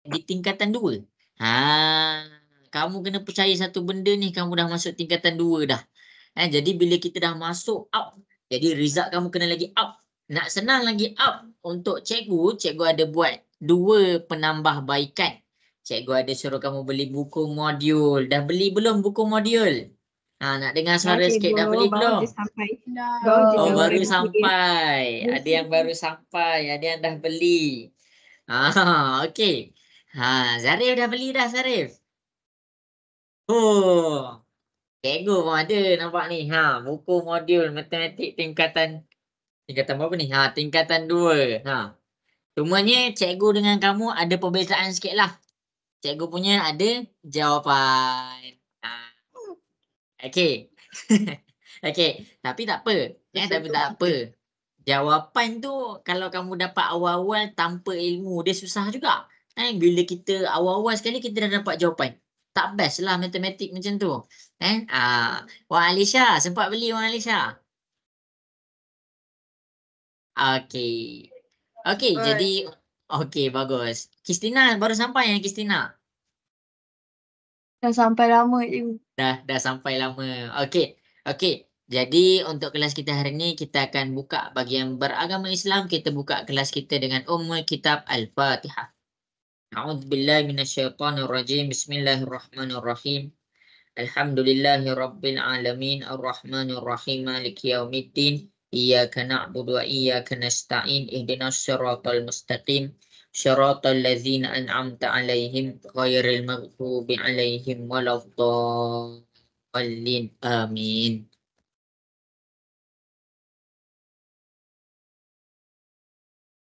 di tingkatan 2. Kamu kena percaya satu benda ni, kamu dah masuk tingkatan 2 dah. Jadi bila kita dah masuk up, jadi result kamu kena lagi up. Nak senang lagi up untuk cikgu ada buat 2 penambahbaikan. Cikgu ada suruh kamu beli buku modul. Dah beli belum buku modul? Nak dengar suara sikit, dah beli baru belum? je sampai. Baru sampai. Ada yang baru sampai, ada yang dah beli. Okey. Zarif dah beli dah, Zarif. Oh, cikgu pun ada nampak ni. Buku modul matematik tingkatan berapa ni? Tingkatan 2. Cumanya cikgu dengan kamu ada perbezaan sikit lah. Cikgu punya ada jawapan. Okey. Okey, tapi tak apa. Tapi tak apa. Jawapan tu kalau kamu dapat awal-awal tanpa ilmu, dia susah juga. Bila kita awal-awal sekali kita dah dapat jawapan. Tak best lah matematik macam tu. Wang Alisha, sempat beli Wang Alisha? Okey. Okey, jadi okey, bagus. Kristina baru sampai ya, Kristina? Dah sampai lama je. Dah sampai lama. Okey. Okey. Jadi untuk kelas kita hari ni kita akan buka bagi yang beragama Islam, kita buka kelas kita dengan Ummul Kitab Al-Fatihah. A'udzubillahi minasyaitonirrajim. Bismillahirrahmanirrahim. Alhamdulillahirabbil alamin arrahmanirrahim maliki yaumiddin. Iyyaka na'budu wa iyyaka nasta'in. Ihdinas siratal mustaqim. Shiratal ladzina an'amta 'alaihim ghairil maghdubi 'alaihim waladdallin. Amin.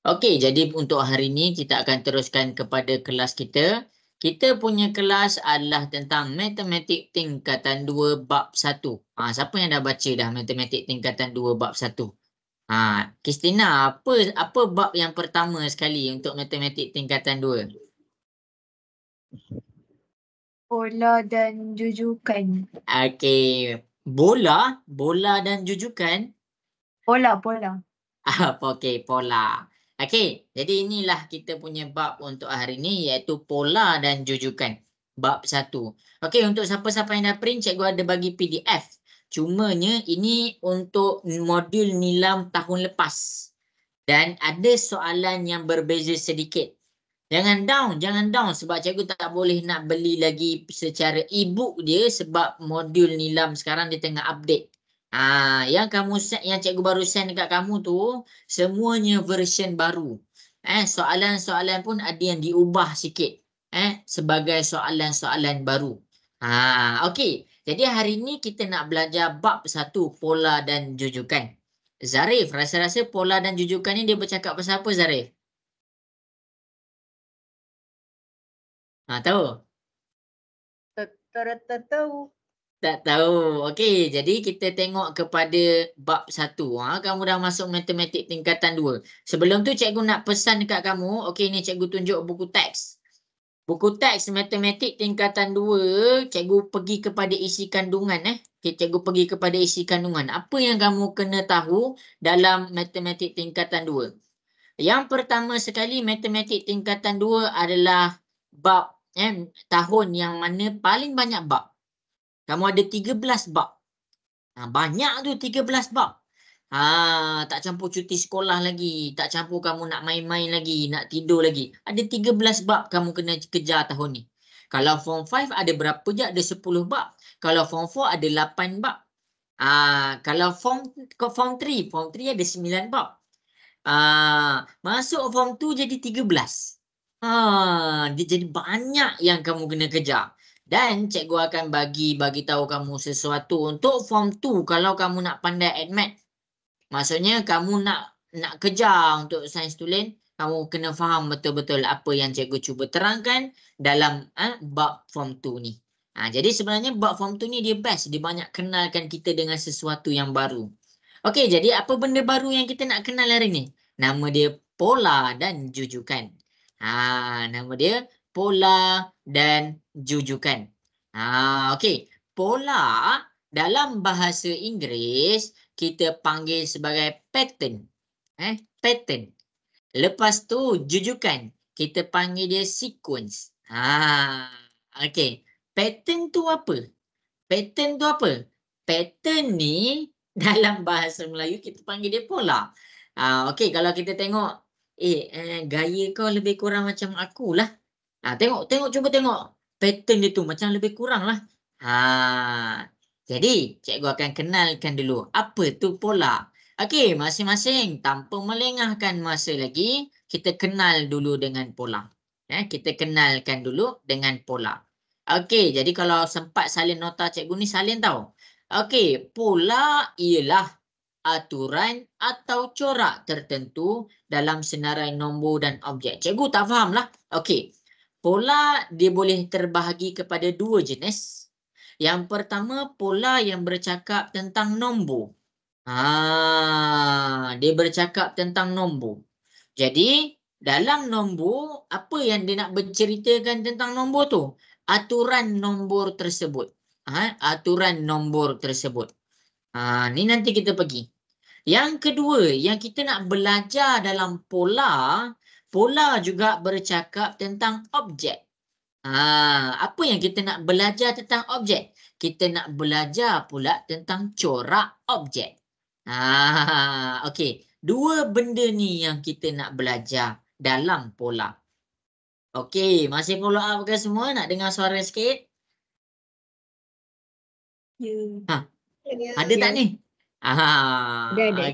Okey, jadi untuk hari ini kita akan teruskan kepada kelas kita. Kita punya kelas adalah tentang matematik tingkatan 2 bab 1. Siapa yang dah baca dah matematik tingkatan 2 bab 1? Kristina, apa bab yang pertama sekali untuk matematik tingkatan 2? Pola dan jujukan. Okey, bola dan jujukan. Pola. Okey, pola. Okey, jadi inilah kita punya bab untuk hari ini, iaitu pola dan jujukan. Bab 1. Okey, untuk siapa-siapa yang dah print, cikgu ada bagi PDF. Cumanya ini untuk modul nilam tahun lepas. Dan ada soalan yang berbeza sedikit. Jangan down sebab cikgu tak boleh nak beli lagi secara e-book dia sebab modul nilam sekarang dia tengah update. Yang cikgu baru send dekat kamu tu semuanya version baru. Soalan-soalan pun ada yang diubah sikit. Sebagai soalan-soalan baru. Okey. Jadi hari ni kita nak belajar bab 1, pola dan jujukan. Zarif, rasa-rasa pola dan jujukan ni dia bercakap pasal apa, Zarif? Tahu? Tahu. Tak tahu. Okey, jadi kita tengok kepada bab 1. Kamu dah masuk matematik tingkatan 2. Sebelum tu cikgu nak pesan dekat kamu. Okey, ni cikgu tunjuk buku teks. Buku teks matematik tingkatan 2, cikgu pergi kepada isi kandungan. Cikgu pergi kepada isi kandungan. Apa yang kamu kena tahu dalam matematik tingkatan 2? Yang pertama sekali, matematik tingkatan 2 adalah bab tahun yang mana paling banyak bab. Kamu ada 13 bab. Banyak tu 13 bab. Tak campur cuti sekolah lagi. Tak campur kamu nak main-main lagi. Nak tidur lagi. Ada 13 bab kamu kena kejar tahun ni. Kalau form 5 ada berapa je? Ada 10 bab. Kalau form 4 ada 8 bab. Kalau form 3 ada 9 bab. Masuk form 2 jadi 13. Dia jadi banyak yang kamu kena kejar. Dan cikgu akan bagi tahu kamu sesuatu untuk form 2 kalau kamu nak pandai add math. Maksudnya kamu nak kejar untuk sains tulen, kamu kena faham betul-betul apa yang cikgu cuba terangkan dalam bab form 2 ni. Jadi sebenarnya bab form 2 ni dia best, dia banyak kenalkan kita dengan sesuatu yang baru. Okey, jadi apa benda baru yang kita nak kenal hari ni? Nama dia pola dan jujukan. Nama dia pola dan jujukan. Okey. Pola dalam bahasa Inggeris kita panggil sebagai pattern. Pattern. Lepas tu jujukan kita panggil dia sequence. Okey. Pattern tu apa? Pattern tu apa? Pattern ni dalam bahasa Melayu kita panggil dia pola. Okey, kalau kita tengok gaya kau lebih kurang macam akulah. Cuba tengok. Pattern dia tu macam lebih kurang lah. Jadi cikgu akan kenalkan dulu apa tu pola. Okey, masing-masing tanpa melengahkan masa lagi, kita kenal dulu dengan pola. Kita kenalkan dulu dengan pola. Okey, jadi kalau sempat salin nota cikgu ni salin tau. Okey, pola ialah aturan atau corak tertentu dalam senarai nombor dan objek. Cikgu tak faham lah. Okey, pola dia boleh terbahagi kepada dua jenis. Yang pertama, pola yang bercakap tentang nombor. Dia bercakap tentang nombor. Jadi, dalam nombor, apa yang dia nak berceritakan tentang nombor tu? Aturan nombor tersebut. Aturan nombor tersebut. Ni nanti kita pergi. Yang kedua, yang kita nak belajar dalam pola, pola juga bercakap tentang objek. Apa yang kita nak belajar tentang objek? Kita nak belajar pula tentang corak objek. Okey. Dua benda ni yang kita nak belajar dalam pola. Okey, masih follow up ke semua? Nak dengar suara sikit? Ya. Ada tak ni? Ada.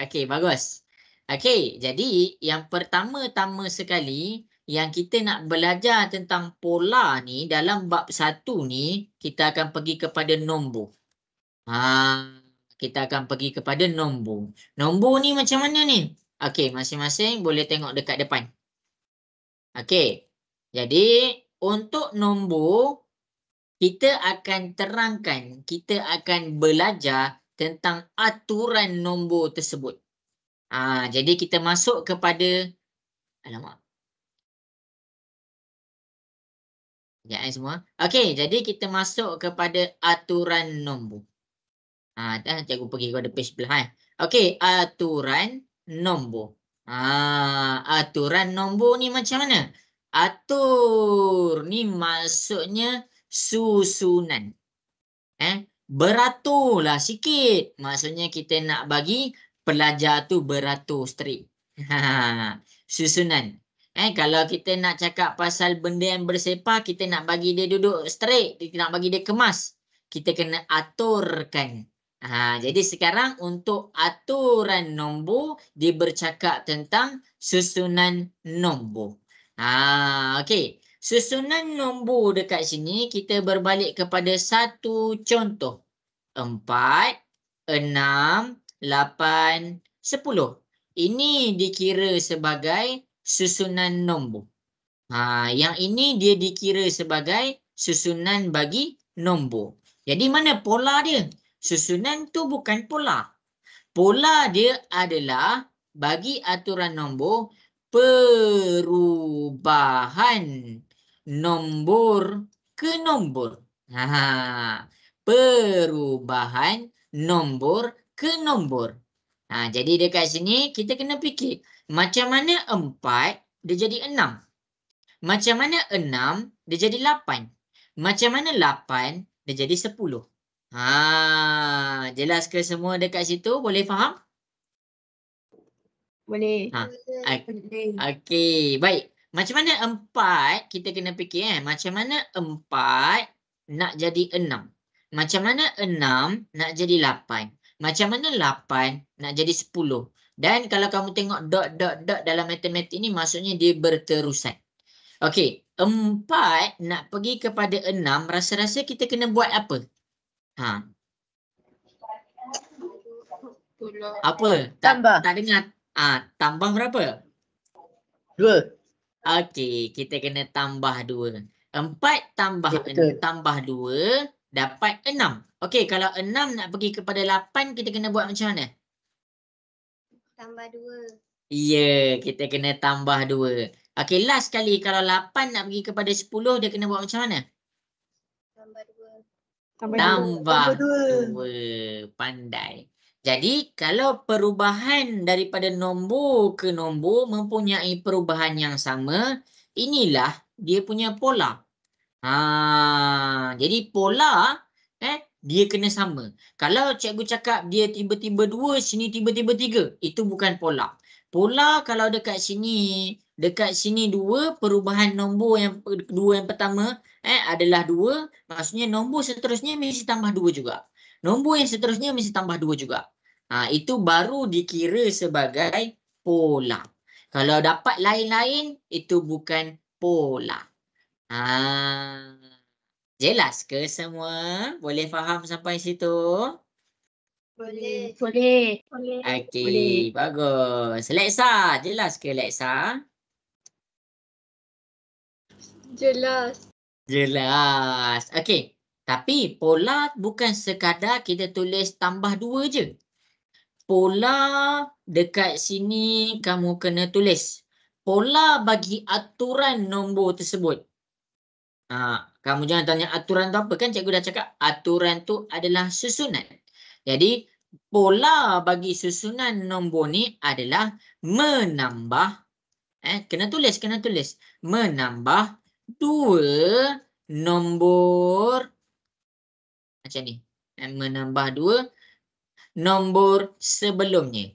Okey, bagus. Okey, jadi yang pertama-tama sekali yang kita nak belajar tentang pola ni dalam bab 1 ni, kita akan pergi kepada nombor. Kita akan pergi kepada nombor. Nombor ni macam mana ni? Okey, masing-masing boleh tengok dekat depan. Okey. Jadi, untuk nombor, kita akan terangkan, kita akan belajar tentang aturan nombor tersebut. Jadi kita masuk kepada semua. Okey, jadi kita masuk kepada aturan nombor. Cikgu pergi kepada page sebelah. Okey, aturan nombor. Aturan nombor ni macam mana? Atur ni maksudnya susunan. Beraturlah sikit. Maksudnya kita nak bagi pelajar tu beratur straight. Susunan. Kalau kita nak cakap pasal benda yang bersepah, kita nak bagi dia duduk straight, kita nak bagi dia kemas, kita kena aturkan. Jadi sekarang untuk aturan nombor, dia bercakap tentang susunan nombor. Okey. Susunan nombor dekat sini, kita berbalik kepada satu contoh. 4, 6, 8, 10. Ini dikira sebagai susunan nombor. Yang ini dia dikira sebagai susunan bagi nombor. Jadi mana pola dia? Susunan tu bukan pola. Pola dia adalah bagi aturan nombor perubahan nombor ke nombor. Perubahan nombor ke nombor. Jadi dekat sini kita kena fikir macam mana 4 dia jadi 6. Macam mana 6 dia jadi 8. Macam mana 8 dia jadi 10. Jelas ke semua dekat situ? Boleh faham? Boleh. Okey, baik. Macam mana 4 kita kena fikir macam mana 4 nak jadi 6. Macam mana 6 nak jadi 8. Macam mana 8 nak jadi 10. Dan kalau kamu tengok dot dalam matematik ni maksudnya dia berterusan. Okey, 4 nak pergi kepada 6, rasa-rasa kita kena buat apa? Apa? Tambah. Tak dengar. Tambah berapa? 2. Okey, kita kena tambah 2. 4 tambah Betul. tambah 2 dapat 6. Okey, kalau 6 nak pergi kepada 8 kita kena buat macam mana? Tambah 2. Ya, kita kena tambah 2. Okey, last kali kalau 8 nak pergi kepada 10 dia kena buat macam mana? Tambah 2. Tambah 2. Pandai. Jadi kalau perubahan daripada nombor ke nombor mempunyai perubahan yang sama, inilah dia punya pola. Jadi pola dia kena sama. Kalau cikgu cakap dia tiba-tiba 2, sini tiba-tiba 3, itu bukan pola. Pola kalau dekat sini 2, perubahan nombor yang kedua yang pertama adalah 2, maksudnya nombor seterusnya mesti tambah 2 juga. Nombor yang seterusnya mesti tambah 2 juga. Itu baru dikira sebagai pola. Kalau dapat lain-lain itu bukan pola. Jelas ke semua? Boleh faham sampai situ? Boleh. Boleh. Okey, bagus. Leksa, jelas ke Leksa? Jelas. Jelas. Okey. Tapi pola bukan sekadar kita tulis tambah 2 je. Pola dekat sini kamu kena tulis. Pola bagi aturan nombor tersebut. Kamu jangan tanya aturan tu apa, kan cikgu dah cakap aturan tu adalah susunan. Jadi pola bagi susunan nombor ni adalah menambah kena tulis menambah 2 nombor macam ni. Menambah 2 nombor sebelumnya.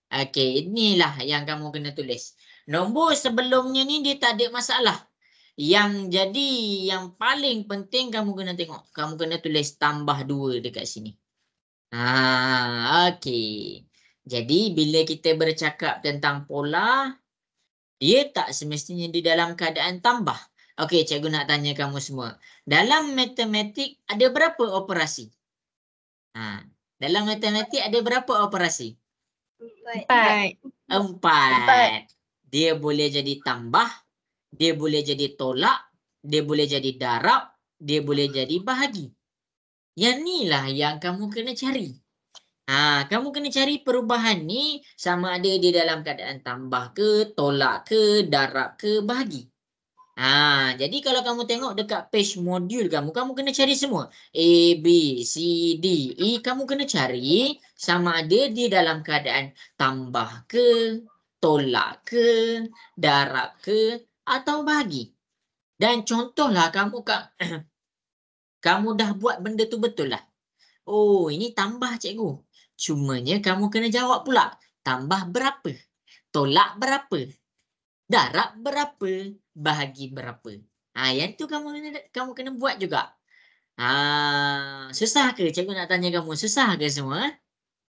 Okey, inilah yang kamu kena tulis. Nombor sebelumnya ni dia tak ada masalah. Yang jadi yang paling penting kamu kena tengok. Kamu kena tulis tambah 2 dekat sini. Okey. Jadi bila kita bercakap tentang pola, dia tak semestinya di dalam keadaan tambah. Okey, cikgu nak tanya kamu semua. Dalam matematik ada berapa operasi? Dalam matematik ada berapa operasi? 4. 4. Dia boleh jadi tambah, dia boleh jadi tolak, dia boleh jadi darab, dia boleh jadi bahagi. Yang inilah yang kamu kena cari. Kamu kena cari perubahan ni sama ada dia dalam keadaan tambah ke, tolak ke, darab ke, bahagi. Jadi kalau kamu tengok dekat page modul kamu kena cari semua. A, B, C, D, E. Kamu kena cari sama ada dia dalam keadaan tambah ke, tolak ke, darab ke, atau bahagi. Dan contohlah kamu dah buat benda tu betul lah. Oh, ini tambah cikgu. Cumanya kamu kena jawab pula. Tambah berapa? Tolak berapa? Darab berapa? Bahagi berapa? Yang tu kamu kena buat juga. Susah ke cikgu nak tanya kamu? Susah ke semua?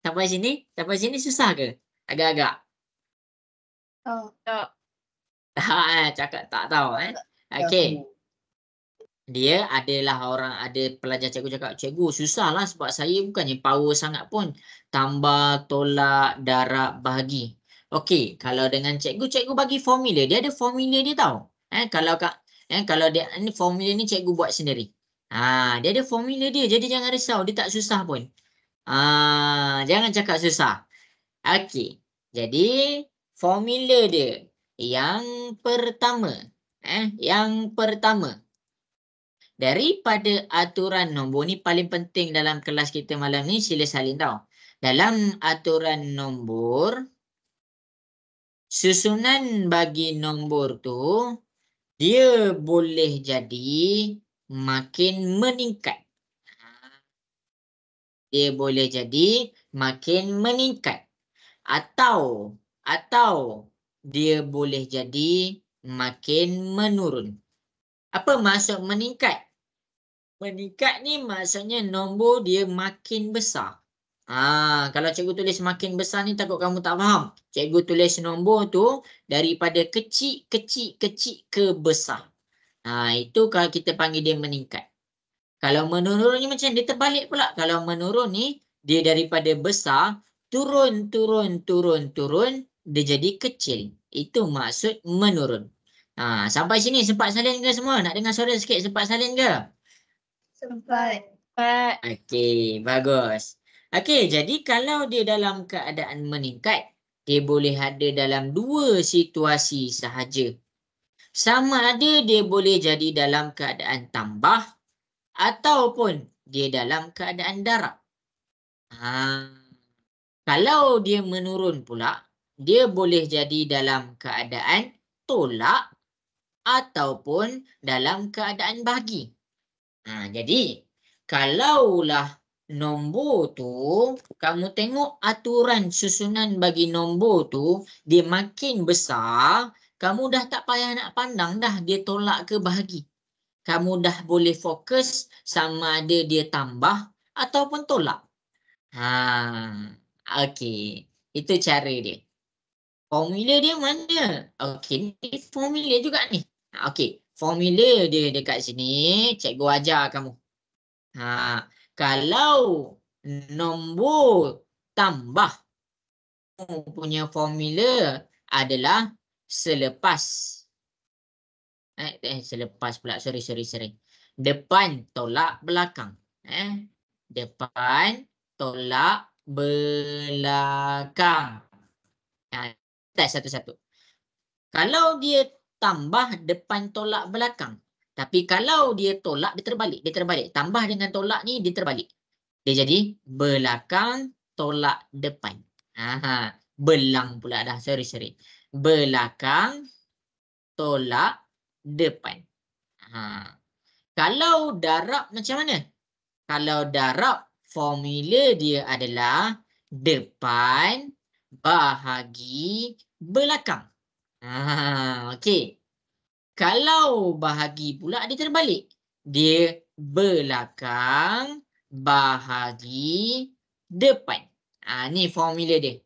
Sampai sini susah ke? Agak-agak. Tak. Cakap tak tahu Okey. Dia ada pelajar cikgu cakap, cikgu susah lah sebab saya bukannya power sangat pun. Tambah, tolak, darab, bahagi. Okey, kalau dengan cikgu bagi formula. Dia ada formula dia tahu. Kalau dia ni formula ni cikgu buat sendiri. Dia ada formula dia. Jadi jangan risau, dia tak susah pun. Jangan cakap susah. Okey. Jadi formula dia yang pertama, daripada aturan nombor ni paling penting dalam kelas kita malam ni, sila salin tau. Dalam aturan nombor, susunan bagi nombor tu dia boleh jadi makin meningkat. Dia boleh jadi makin meningkat. Atau dia boleh jadi makin menurun. Apa maksud meningkat? Meningkat ni maksudnya nombor dia makin besar. Kalau cikgu tulis makin besar ni takut kamu tak faham. Cikgu tulis nombor tu daripada kecil ke besar. Itu kalau kita panggil dia meningkat. Kalau menurun ni macam dia terbalik pula. Kalau menurun ni dia daripada besar turun, dia jadi kecil. Itu maksud menurun. Sampai sini sempat salin ke semua? Nak dengar suara sikit, sempat salin ke? Sempat. Okey, bagus. Okey, jadi kalau dia dalam keadaan meningkat, dia boleh ada dalam 2 situasi sahaja. Sama ada dia boleh jadi dalam keadaan tambah ataupun dia dalam keadaan darab. Kalau dia menurun pula, dia boleh jadi dalam keadaan tolak ataupun dalam keadaan bahagi. Jadi, kalaulah nombor tu, kamu tengok aturan susunan bagi nombor tu, dia makin besar, kamu dah tak payah nak pandang dah dia tolak ke bahagi. Kamu dah boleh fokus sama ada dia tambah ataupun tolak. Okey. Itu cara dia. Formula dia mana? Okey, ni formula juga ni. Okey, formula dia dekat sini, cikgu ajar kamu. Kalau nombor tambah punya formula adalah selepas selepas pula, sorry. Depan tolak belakang. Depan tolak belakang. Tes satu-satu. Kalau dia tambah depan tolak belakang. Tapi kalau dia tolak, dia terbalik. Tambah dengan tolak ni, dia terbalik. Dia jadi belakang tolak depan. Belang pula dah. Sorry. Belakang tolak depan. Kalau darab macam mana? Kalau darab, formula dia adalah depan bahagi belakang. Okey. Kalau bahagi pula dia terbalik. Dia belakang bahagi depan. Ni formula dia.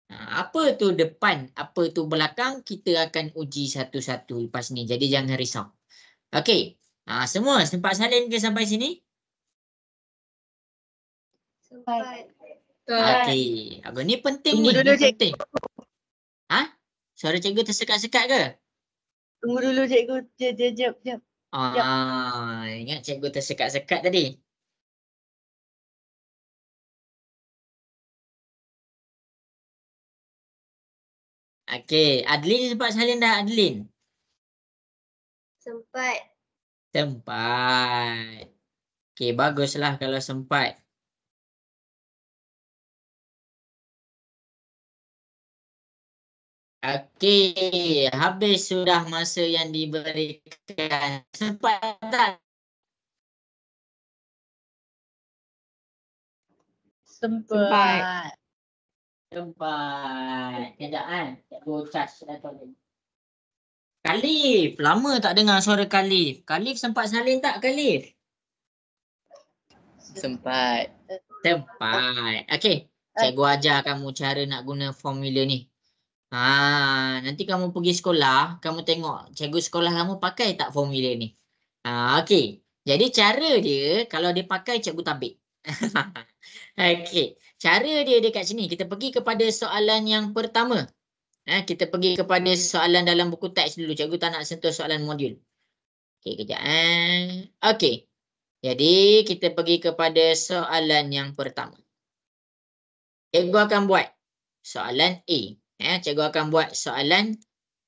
Apa tu depan, apa tu belakang, kita akan uji satu-satu lepas ni. Jadi jangan risau. Okey. Semua sempat salin ke sampai sini? Sempat. Okey. Ni penting ni. Ni penting. Suara cikgu tersekat-sekat ke? Tunggu dulu cikgu. Jap. Ingat cikgu tersekat-sekat tadi. Okey, Adlin sempat salin dah, Adlin? Sempat. Okey, baguslah kalau sempat. Okey, habis sudah masa yang diberikan. Sempat tak? Sempat. Sekejap cikgu charge laptop ni. Khalif, lama tak dengar suara Khalif. Khalif sempat salin tak, Khalif? Sempat. Okey, cikgu ajar kamu cara nak guna formula ni. Nanti kamu pergi sekolah, kamu tengok cikgu sekolah kamu pakai tak formula ni. Okey. Jadi cara dia, kalau dia pakai, cikgu tabik. Okey. Cara dia dekat sini, kita pergi kepada soalan yang pertama. Kita pergi kepada soalan dalam buku teks dulu. Cikgu tak nak sentuh soalan modul. Okey, kejap. Okey. Jadi, kita pergi kepada soalan yang pertama. Cikgu akan buat soalan A. Cikgu akan buat soalan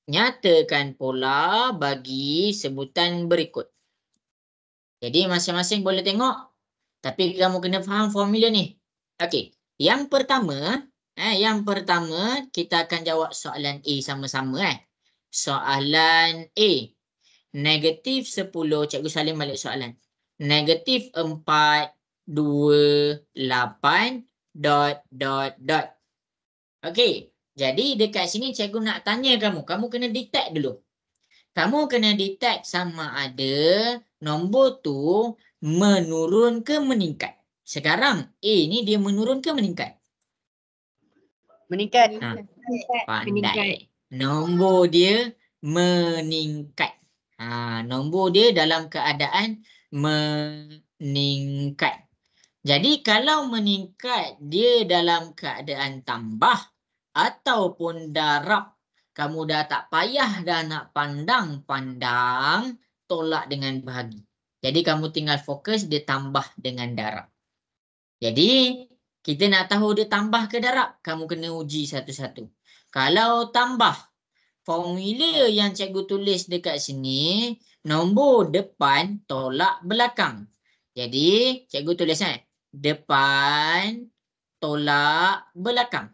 nyatakan pola bagi sebutan berikut. Jadi, masing-masing boleh tengok. Tapi kamu kena faham formula ni. Okey. Yang pertama, kita akan jawab soalan A sama-sama. Soalan A. Negatif 10. Cikgu salin balik soalan. Negatif 4, 2, 8, ... Okey. Jadi dekat sini cikgu nak tanya kamu. Kamu kena detect dulu. Kamu kena detect sama ada nombor tu menurun ke meningkat. Sekarang A ni dia menurun ke meningkat? Meningkat. Pandai. Nombor dia meningkat. Nombor dia dalam keadaan meningkat. Jadi kalau meningkat dia dalam keadaan tambah ataupun darab, kamu dah tak payah dah nak pandang-pandang tolak dengan bahagi. Jadi kamu tinggal fokus dia tambah dengan darab. Jadi kita nak tahu dia tambah ke darab, kamu kena uji satu-satu. Kalau tambah, formula yang cikgu tulis dekat sini, nombor depan tolak belakang. Jadi cikgu tulis depan tolak belakang.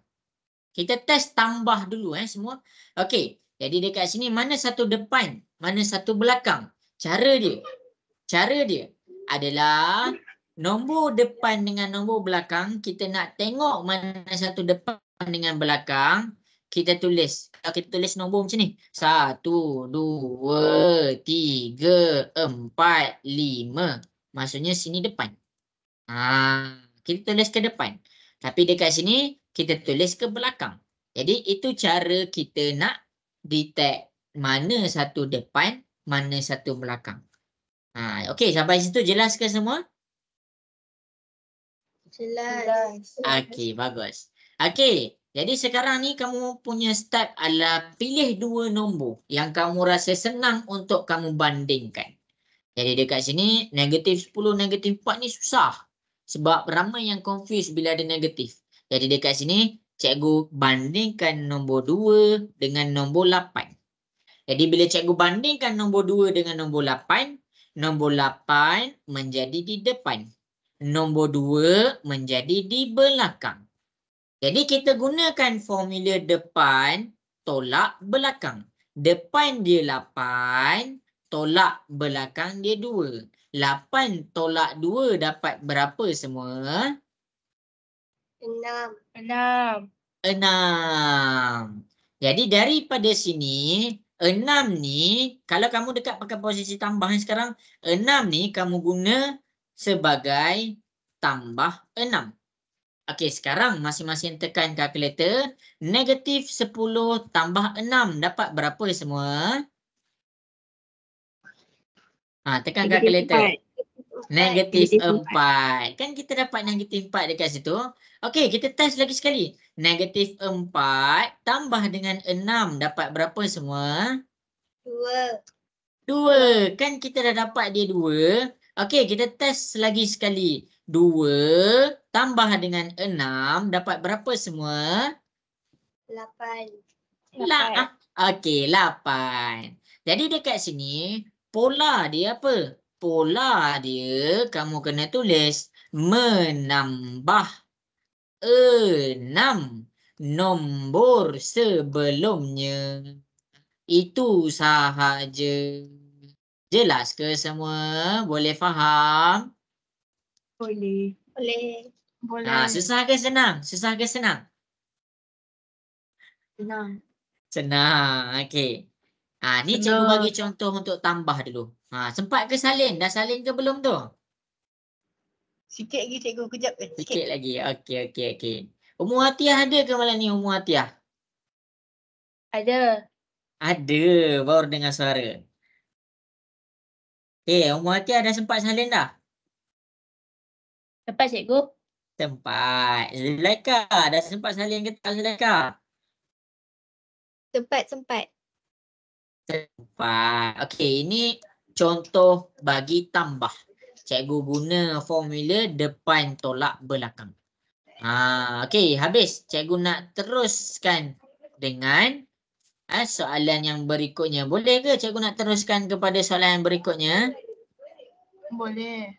Kita test tambah dulu semua. Okey. Jadi dekat sini mana satu depan, mana satu belakang. Cara dia adalah nombor depan dengan nombor belakang. Kita nak tengok mana satu depan dengan belakang. Kita tulis. Kalau kita tulis nombor macam ni. 1, 2, 3, 4, 5. Maksudnya sini depan. Kita tulis ke depan. Tapi dekat sini kita tulis ke belakang. Jadi itu cara kita nak detect mana satu depan, mana satu belakang. Okey, sampai situ jelas ke semua? Jelas. Okey, bagus. Okey, jadi sekarang ni kamu punya step adalah pilih dua nombor yang kamu rasa senang untuk kamu bandingkan. Jadi dekat sini negatif 10, negatif 4 ni susah. Sebab ramai yang confuse bila ada negatif. Jadi dekat sini cikgu bandingkan nombor 2 dengan nombor 8. Jadi bila cikgu bandingkan nombor 2 dengan nombor 8, nombor 8 menjadi di depan. Nombor 2 menjadi di belakang. Jadi kita gunakan formula depan tolak belakang. Depan dia 8, tolak belakang dia 2. 8 tolak 2 dapat berapa semua? 6. 6. Jadi daripada sini 6 ni, kalau kamu dekat pakai posisi tambah sekarang, 6 ni kamu guna sebagai tambah 6. Okey, sekarang masing-masing tekan kalkulator. Negatif 10 tambah 6 dapat berapa semua? Tekan kalkulator. Negatif 4. Kan kita dapat negatif 4 dekat situ. Okey, kita test lagi sekali. Negatif 4 tambah dengan 6 dapat berapa semua? 2. Kan kita dah dapat dia 2. Okey, kita test lagi sekali. 2 tambah dengan 6 dapat berapa semua? 8. Okey, 8. Jadi dekat sini pola dia apa? Pola dia kamu kena tulis menambah 6 nombor sebelumnya. Itu sahaja. Jelas ke semua? Boleh faham? Boleh. Susah ke senang? Susah ke senang? Senang. Okey. Ni cikgu bagi contoh untuk tambah dulu. Sempat ke salin? Dah salin ke belum tu? Sikit lagi cikgu, kejap kan? Sikit lagi. Okey. Umur Hatiah ada ke malam ni Umur Hatiah? Ada. Ada. Baru dengar suara. Umur Hatiah dah sempat salin dah? Dapat cikgu? Sempat. Zulaika dah sempat salin ke tak Zulaika? Sempat. Sempat. Okey, ini contoh bagi tambah. Cikgu guna formula depan tolak belakang. Okey, habis. Cikgu nak teruskan dengan soalan yang berikutnya. Boleh ke cikgu nak teruskan kepada soalan yang berikutnya? Boleh.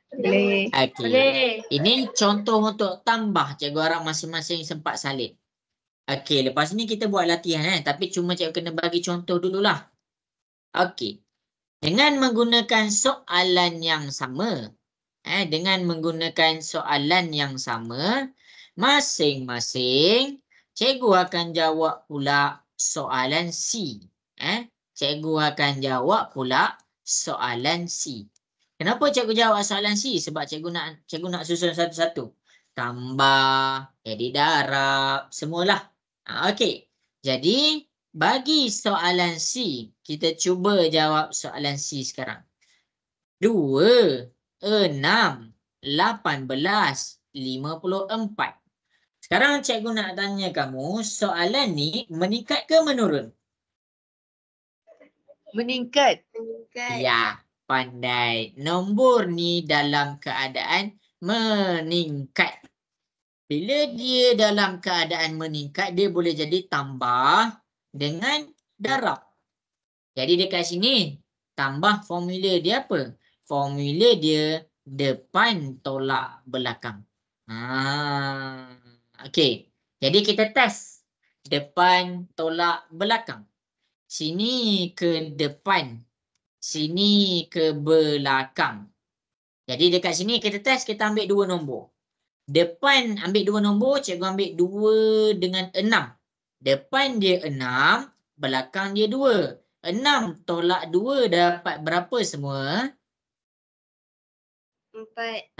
Okey. Ini contoh untuk tambah. Cikgu harap masing-masing sempat salin. Okey, lepas ni kita buat latihan tapi cuma cikgu kena bagi contoh dululah. Okey. Dengan menggunakan soalan yang sama, masing-masing cikgu akan jawab pula soalan C. Cikgu akan jawab pula soalan C. Kenapa cikgu jawab soalan C? Sebab cikgu nak susun satu-satu. Tambah, jadi darab, semualah. Okey. Jadi bagi soalan C, kita cuba jawab soalan C sekarang. 2, 6, 18, 54. Sekarang cikgu nak tanya kamu, soalan ni meningkat ke menurun? Meningkat. Ya, pandai. Nombor ni dalam keadaan meningkat. Bila dia dalam keadaan meningkat, dia boleh jadi tambah dengan darab. Jadi dekat sini, tambah formula dia apa? Formula dia depan tolak belakang. Okey. Jadi kita test. Depan tolak belakang. Sini ke depan. Sini ke belakang. Jadi dekat sini kita test, kita ambil 2 nombor. Depan ambil 2 nombor, cikgu ambil 2 dengan 6. Depan dia 6, belakang dia 2. 6 tolak 2 dapat berapa semua? 4.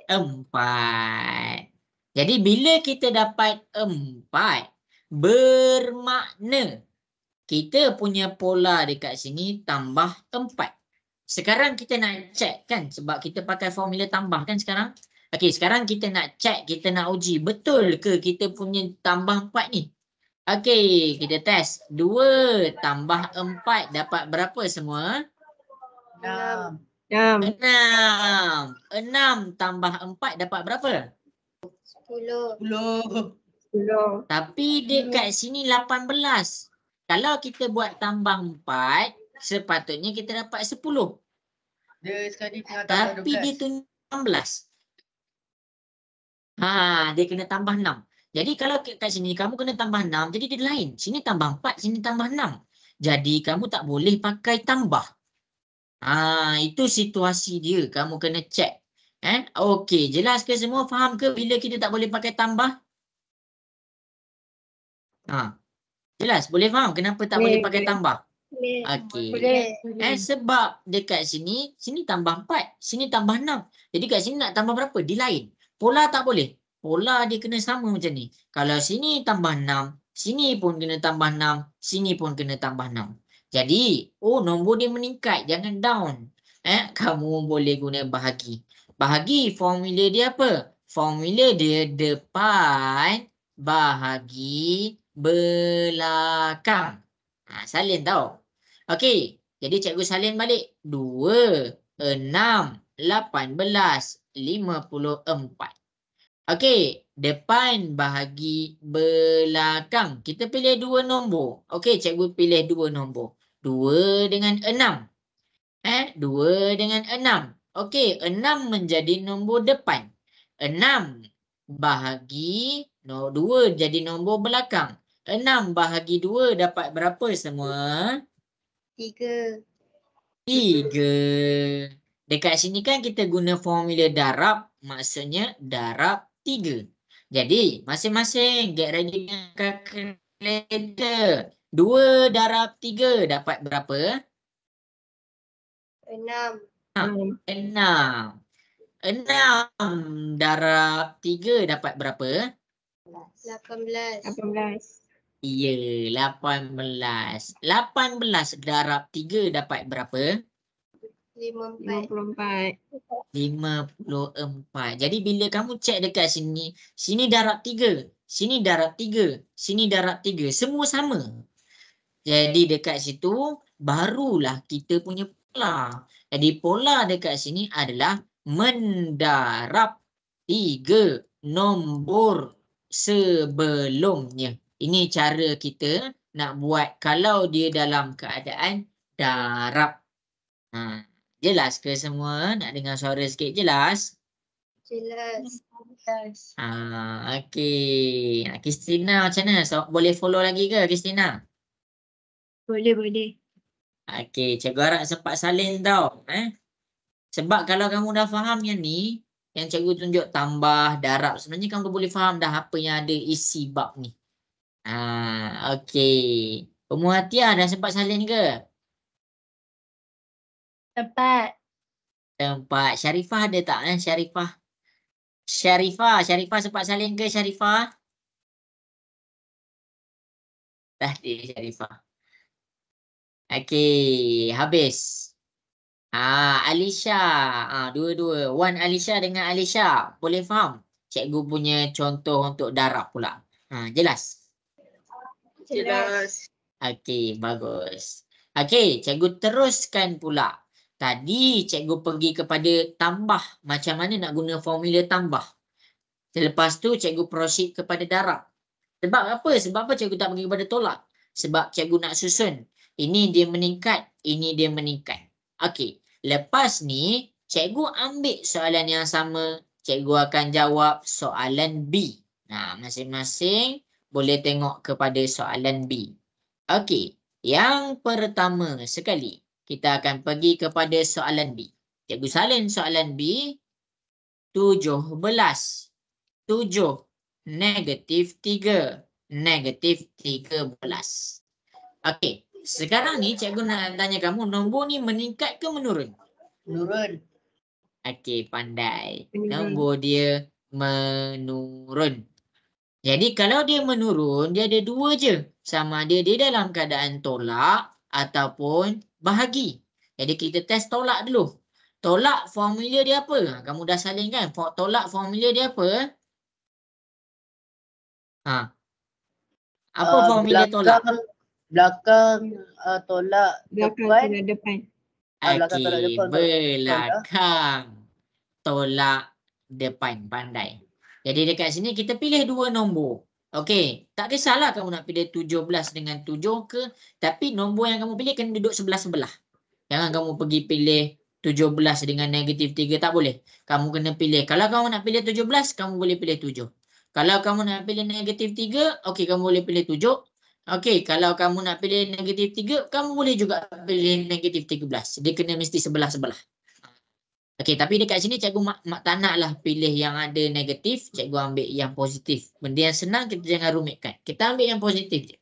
4. Jadi bila kita dapat 4, bermakna kita punya pola dekat sini tambah 4. Sekarang kita nak check kan, sebab kita pakai formula tambah kan sekarang. Okey, sekarang kita nak check, kita nak uji betul ke kita punya tambah 4 ni. Okey, kita test. 2 tambah 4 dapat berapa semua? 6. 6. 6 tambah 4 dapat berapa? 10. Tapi dekat sini 18. Kalau kita buat tambah 4, sepatutnya kita dapat 10. Dia sekali tengah tambah 12. Tapi dia tunjuk 16. Dia kena tambah 6. Jadi kalau kat sini kamu kena tambah 6, jadi dia lain. Sini tambah 4, sini tambah 6. Jadi kamu tak boleh pakai tambah. Itu situasi dia. Kamu kena check. Okey, jelas ke semua? Faham ke bila kita tak boleh pakai tambah? Jelas? Boleh faham kenapa tak boleh pakai tambah? Okey. Sebab dekat sini tambah 4, sini tambah 6. Jadi kat sini nak tambah berapa? Dia lain. Pola tak boleh. Pola dia kena sama macam ni. Kalau sini tambah 6, sini pun kena tambah 6, sini pun kena tambah 6. Jadi, nombor dia meningkat, jangan down. Kamu boleh guna bahagi. Bahagi formula dia apa? Formula dia depan bahagi belakang. Salin tau. Okey, jadi cikgu salin balik. 2, 6, 18, 54. Okey, depan bahagi belakang. Kita pilih 2 nombor. Okey, cikgu pilih 2 nombor. 2 dengan 6. 2 dengan 6. Okey, 6 menjadi nombor depan. 6 bahagi 2 jadi nombor belakang. 6 bahagi 2 dapat berapa semua? 3. 3. Dekat sini kan kita guna formula darab, maksudnya darab 3. Jadi, masing-masing get ready dengan calculator. 2 darab 3 dapat berapa? 6. 6. 6 darab 3 dapat berapa? 18. Ya, 18. 18 darab 3 dapat berapa? 54. 54. Jadi bila kamu cek dekat sini, sini darab 3, sini darab 3, sini darab 3, semua sama. Jadi dekat situ barulah kita punya pola. Jadi pola dekat sini adalah mendarab 3 nombor sebelumnya. Ini cara kita nak buat kalau dia dalam keadaan darab. Jelas ke semua? Nak dengar suara sikit jelas? Jelas. Okey. Kristina macam mana? Boleh follow lagi ke Kristina? Boleh. Okey, cikgu harap sempat salin tau. Sebab kalau kamu dah faham yang ni, yang cikgu tunjuk tambah, darab, sebenarnya kamu boleh faham dah apa yang ada isi bab ni. Okey. Pemerhatian dah sempat salin ke? Tempat. Syarifah ada tak? Syarifah sempat salin ke Syarifah? Dah ada Syarifah. Okey, habis. Alisha. Dua-dua. Wan Alisha dengan Alisha. Boleh faham? Cikgu punya contoh untuk darab pula. Jelas? Jelas. Okey, bagus. Okey, cikgu teruskan pula. Tadi cikgu pergi kepada tambah. Macam mana nak guna formula tambah. Selepas tu cikgu proceed kepada darab. Sebab apa? Cikgu tak pergi kepada tolak? Sebab cikgu nak susun. Ini dia meningkat, ini dia meningkat. Okey, lepas ni cikgu ambil soalan yang sama, cikgu akan jawab soalan B. Nah, masing-masing boleh tengok kepada soalan B. Okey, yang pertama sekali kita akan pergi kepada soalan B. Cikgu salin soalan B. 17. 7 negatif 3 negatif 13. Okey, sekarang ni cikgu nak tanya kamu, nombor ni meningkat ke menurun? Menurun. Okey, pandai. Menurun. Nombor dia menurun. Jadi kalau dia menurun, dia ada dua je. Sama ada dia dalam keadaan tolak ataupun bahagi. Jadi kita test tolak dulu. Tolak formula dia apa? Kamu dah salin kan? Tolak formula dia apa? Apa formula tolak? Belakang tolak Belakang depan. tolak depan. Belakang tolak Okey, depan. belakang tolak depan. Pandai. Jadi dekat sini kita pilih dua nombor. Okey, tak kisahlah kamu nak pilih 17 dengan 7 ke, tapi nombor yang kamu pilih kena duduk sebelah-sebelah. Jangan kamu pergi pilih 17 dengan negatif 3, tak boleh. Kamu kena pilih. Kalau kamu nak pilih 17, kamu boleh pilih 7. Kalau kamu nak pilih negatif 3, okey, kamu boleh pilih 7. Okey, kalau kamu nak pilih negatif 3, kamu boleh juga pilih negatif 13. Dia kena mesti sebelah-sebelah. Okey, tapi dekat sini cikgu tak naklah pilih yang ada negatif, cikgu ambil yang positif. Benda yang senang kita jangan rumitkan. Kita ambil yang positif je.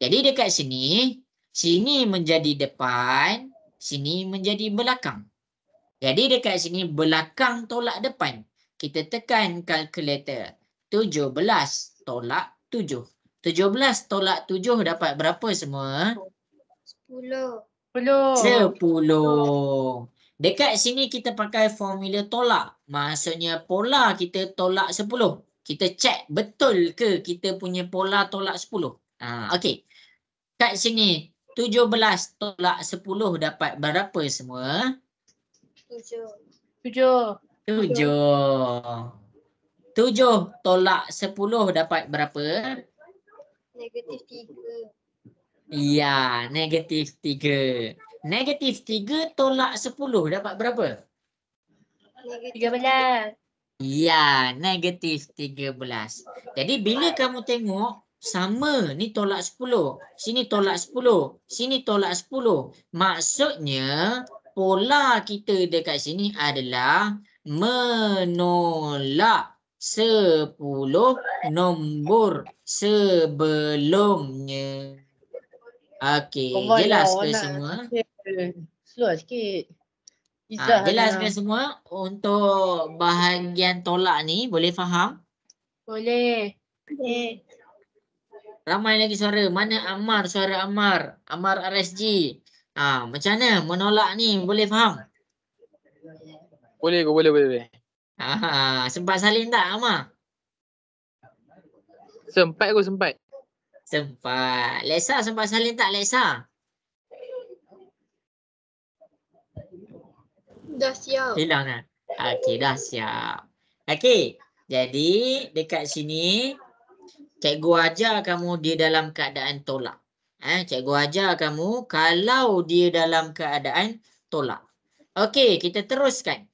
Jadi dekat sini, sini menjadi depan, sini menjadi belakang. Jadi dekat sini belakang tolak depan. Kita tekan kalkulator. 17 tolak 7. 17 tolak 7 dapat berapa semua? 10. 10. Dekat sini kita pakai formula tolak. Maksudnya pola kita tolak 10. Kita cek betul ke kita punya pola tolak 10. Okey. Kat sini 17 tolak 10 dapat berapa semua? 7. 7. 7 tolak 10 dapat berapa? Negatif 3. Ya, negatif 3. Negatif 3 tolak 10 dapat berapa? Negatif 13. Ya, negatif 13. Jadi bila kamu tengok sama ni tolak 10, sini tolak 10, sini tolak 10. Maksudnya pola kita dekat sini adalah menolak 10 nombor sebelumnya. Okey, jelas ke semua? Slow sikit. Jelas ke semua untuk bahagian tolak ni? Boleh faham? Boleh. Ramai lagi suara. Mana Ammar? Suara Ammar. Ammar RSG. Macam mana menolak ni? Boleh faham? Boleh. Sempat salin tak Ammar? Sempat. Sempat. Leksa sempat salin tak Leksa? Dah siap. Hilang kan? Okey, dah siap. Okey, jadi dekat sini cikgu ajar kamu dia dalam keadaan tolak. Cikgu ajar kamu kalau dia dalam keadaan tolak. Okey, kita teruskan.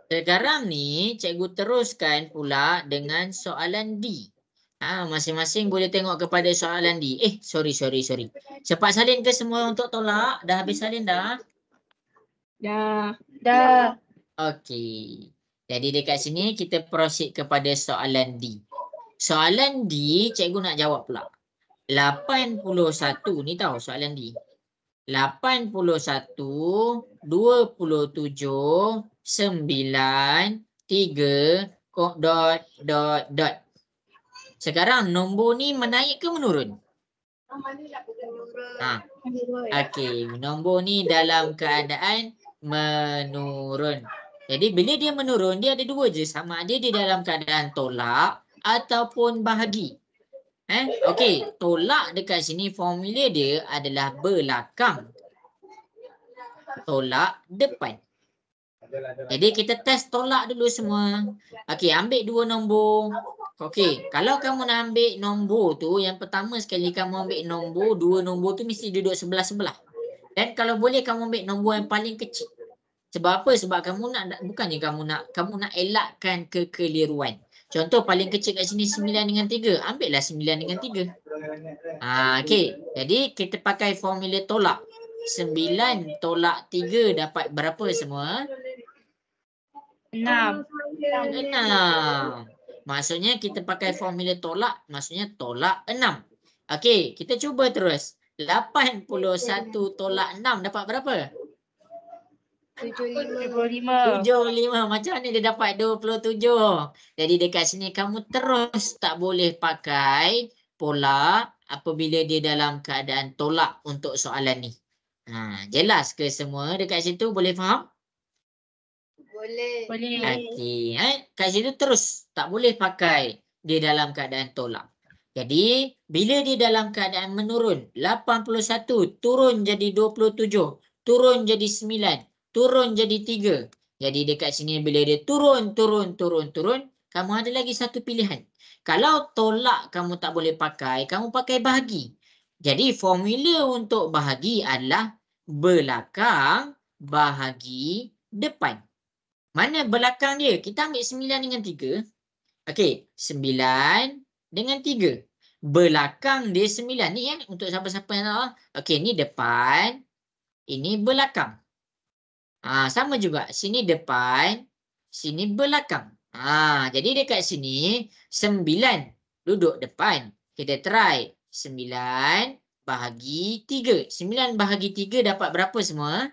Sekarang ni cikgu teruskan pula dengan soalan D. Masing-masing boleh tengok kepada soalan D. Sorry. Cepat salin ke semua untuk tolak? Dah habis salin dah? Dah. Okey. Jadi dekat sini kita proceed kepada soalan D. Soalan D cikgu nak jawab pula. 81 ni tahu soalan D. 81, 27, 9, 3, dot. Sekarang nombor ni menaik ke menurun? Okey, nombor ni dalam keadaan menurun. Jadi bila dia menurun, dia ada dua je. Sama ada dia dalam keadaan tolak ataupun bahagi. Okey, tolak dekat sini formula dia adalah belakang tolak depan. Jadi kita test tolak dulu semua. Okey, ambil dua nombor. Okey, kalau kamu nak ambil nombor tu, yang pertama sekali kamu ambil nombor, dua nombor tu mesti duduk sebelah-sebelah. Dan kalau boleh kamu ambil nombor yang paling kecil. Sebab apa? Sebab bukannya kamu nak elakkan kekeliruan. Contoh paling kecil kat sini 9 dengan 3. Ambillah 9 dengan 3. Okey. Jadi kita pakai formula tolak. 9 tolak 3 dapat berapa semua? 6. 6. Maksudnya kita pakai formula tolak, maksudnya tolak 6. Okey, kita cuba terus. 81 tolak 6 dapat berapa? 75. 75. Macam mana dia dapat 27? Jadi dekat sini kamu terus tak boleh pakai pola apabila dia dalam keadaan tolak untuk soalan ni. Jelas ke semua dekat situ? Boleh faham? Boleh. Okey. Kat situ terus tak boleh pakai dia dalam keadaan tolak. Jadi bila dia dalam keadaan menurun, 81 turun jadi 27, turun jadi 9, turun jadi 3. Jadi dekat sini bila dia turun, kamu ada lagi satu pilihan. Kalau tolak kamu tak boleh pakai, kamu pakai bahagi. Jadi formula untuk bahagi adalah belakang bahagi depan. Mana belakang dia? Kita ambil 9 dengan 3. Okey, 9 dengan 3. Belakang dia 9 ni untuk siapa-siapa yang tahu. Okey, ni depan, ini belakang. Sama juga. Sini depan, sini belakang. Jadi dekat sini 9 duduk depan. Kita try. 9 bahagi 3. 9 bahagi 3 dapat berapa semua?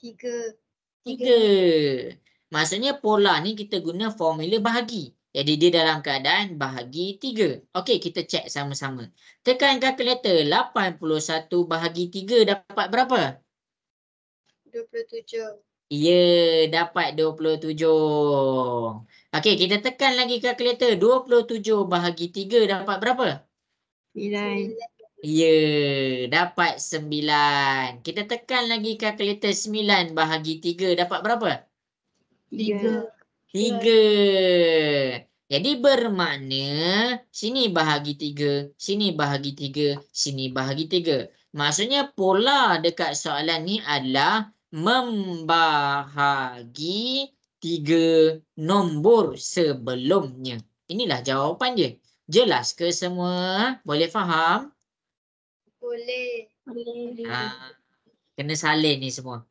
3. 3. Maksudnya pola ni kita guna formula bahagi. Jadi dia dalam keadaan bahagi 3. Okey, kita cek sama-sama. Tekan kalkulator. 81 bahagi 3 dapat berapa? 27. Ya, dapat 27. Okey, kita tekan lagi kalkulator. 27 bahagi 3 dapat berapa? 9. Ya, dapat 9. Kita tekan lagi kalkulator. 9 bahagi 3 dapat berapa? 3. 3. Jadi bermakna sini bahagi 3, sini bahagi 3, sini bahagi 3. Maksudnya pola dekat soalan ni adalah membahagi 3 nombor sebelumnya. Inilah jawapan dia. Jelas ke semua? Boleh faham? Boleh. Kena salin ni semua.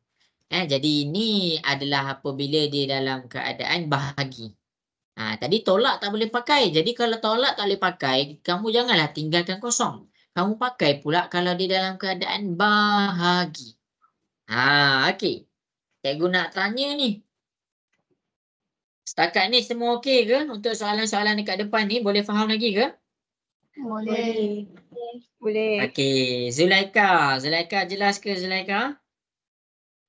Jadi ini adalah apabila dia dalam keadaan bahagi. Tadi tolak tak boleh pakai. Jadi kalau tolak tak boleh pakai, kamu janganlah tinggalkan kosong. Kamu pakai pula kalau dia dalam keadaan bahagi. Okey. Cikgu nak tanya ni. Setakat ni semua okey ke? Untuk soalan-soalan dekat depan ni boleh faham lagi ke? Boleh. Boleh. Okey. Zulaika. Zulaika jelas ke Zulaika?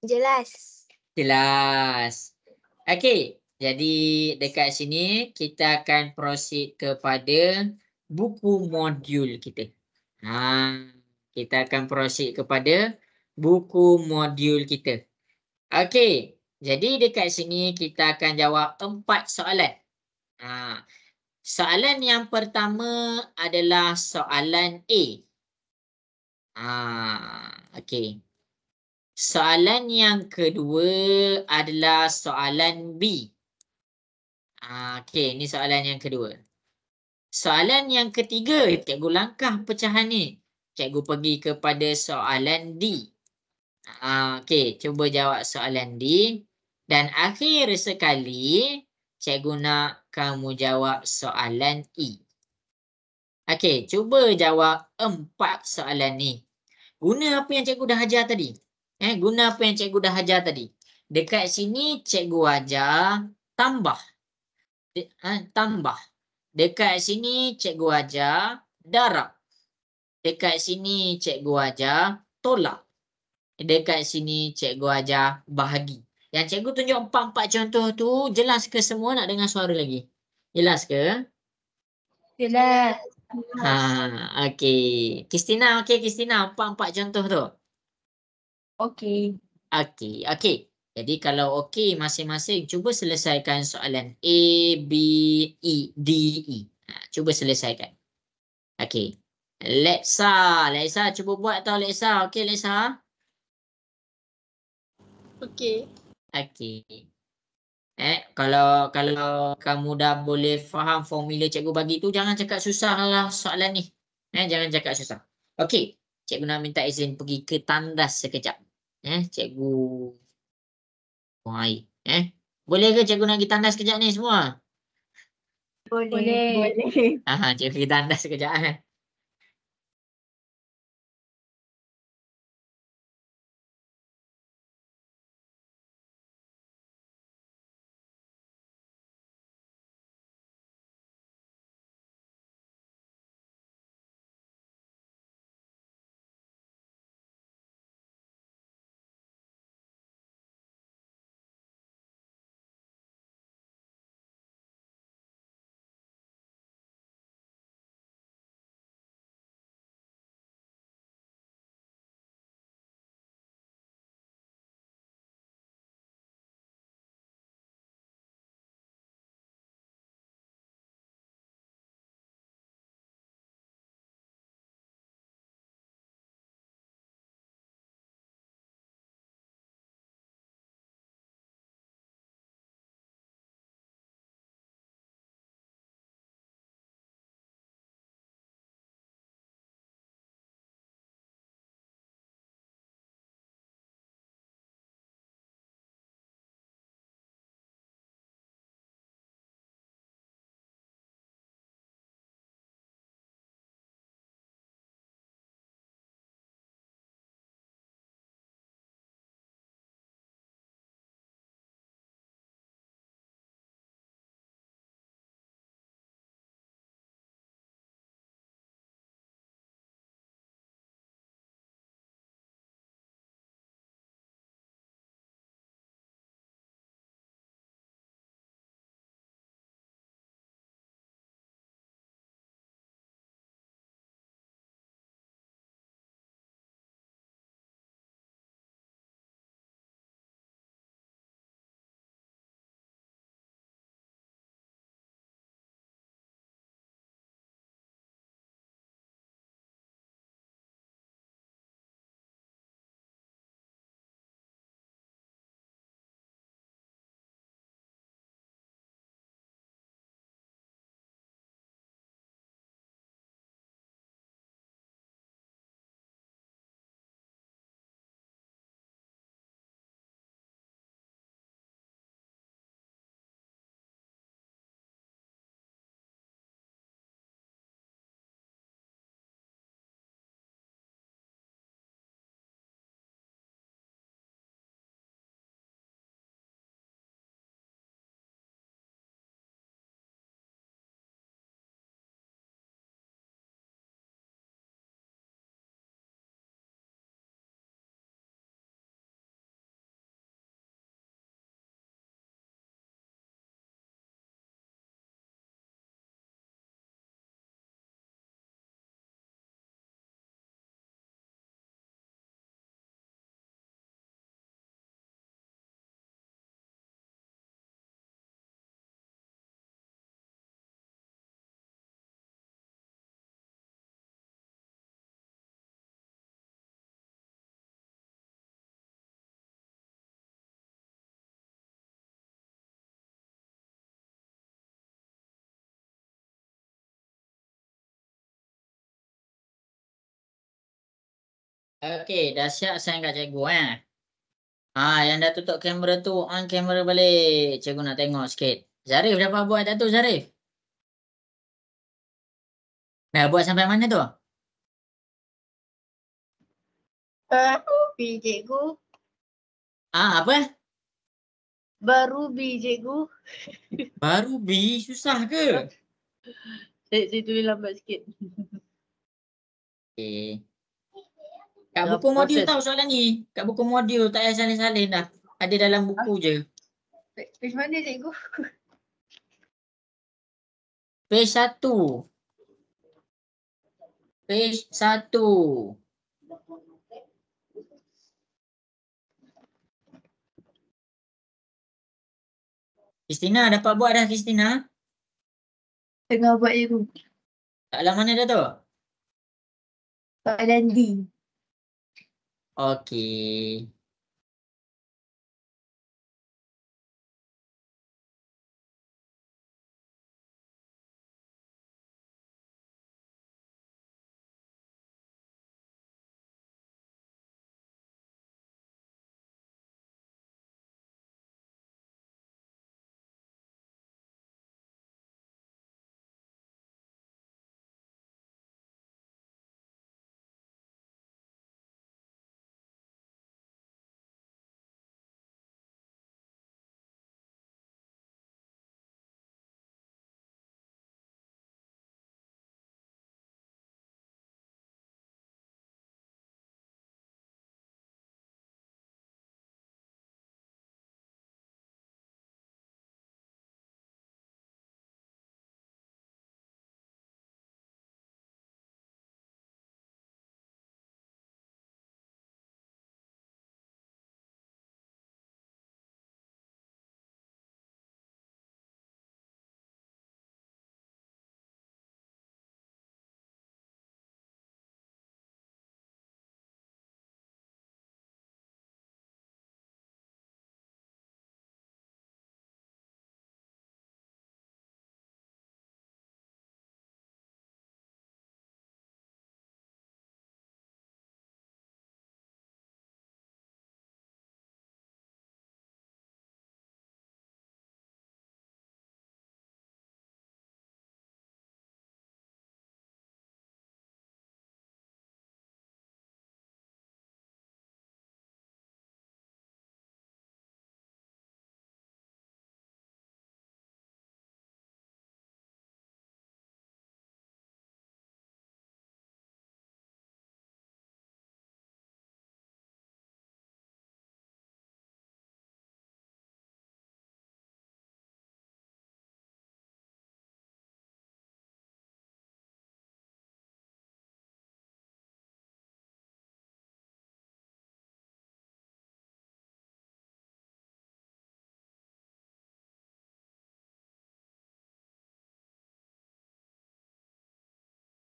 Jelas. Jelas. Okey. Jadi dekat sini kita akan proceed kepada buku modul kita. Kita akan proceed kepada buku modul kita. Okey. Jadi dekat sini kita akan jawab 4 soalan. Soalan yang pertama adalah soalan A. Okey. Soalan yang kedua adalah soalan B. Okey, ini soalan yang kedua. Soalan yang ketiga, cikgu langkah pecahan ni. Cikgu pergi kepada soalan D. Okey, cuba jawab soalan D. Dan akhir sekali, cikgu nak kamu jawab soalan E. Okey, cuba jawab 4 soalan ni. Guna apa yang cikgu dah ajar tadi. Guna apa yang cikgu dah ajar tadi. Dekat sini cikgu ajar tambah. Tambah. Dekat sini cikgu ajar darab. Dekat sini cikgu ajar tolak. Dekat sini cikgu ajar bahagi. Yang cikgu tunjuk 4 contoh tu jelas ke semua? Nak dengar suara lagi? Jelas ke? Jelas. Okey. Kristina, Kristina 4 contoh tu. Okey. Okey. Jadi kalau okey masing-masing cuba selesaikan soalan A, B, E, D, E. Cuba selesaikan. Okey. Lexa cuba buat tau Lexa. Okey Lexa. Okey. Okey. Kalau kamu dah boleh faham formula cikgu bagi tu, jangan cakap susah lah soalan ni. Jangan cakap susah. Okey, cikgu nak minta izin pergi ke tandas sekejap. Cikgu buang air. Boleh ke cikgu nak pergi tandas sekejap ni semua? Boleh. Cikgu pergi tandas sekejap. Okey, dah siap sign kat cikgu yang dah tutup kamera tu, on kamera balik. Cikgu nak tengok sikit. Zarif dapat buat tak tu, Zarif? Dah buat sampai mana tu? Baru B cikgu. Apa? Baru B cikgu. Baru B, susah ke? Saya tulis lambat sikit. Okey. Kat buku modul tahu soalan ni. Kat buku modul tak payah salin-salin dah. Ada dalam buku je. Page mana cikgu? Page 1. Page 1. Kristina dapat buat dah, Kristina? Tengah buat cikgu. Soalan mana dah tu? Soalan D. Okey.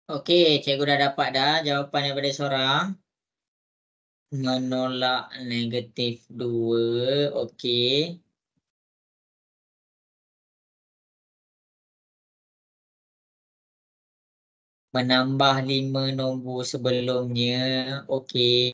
Okey, cikgu dah dapat dah jawapan daripada seorang. Menolak negatif 2. Okey. Menambah 5 nombor sebelumnya. Okey.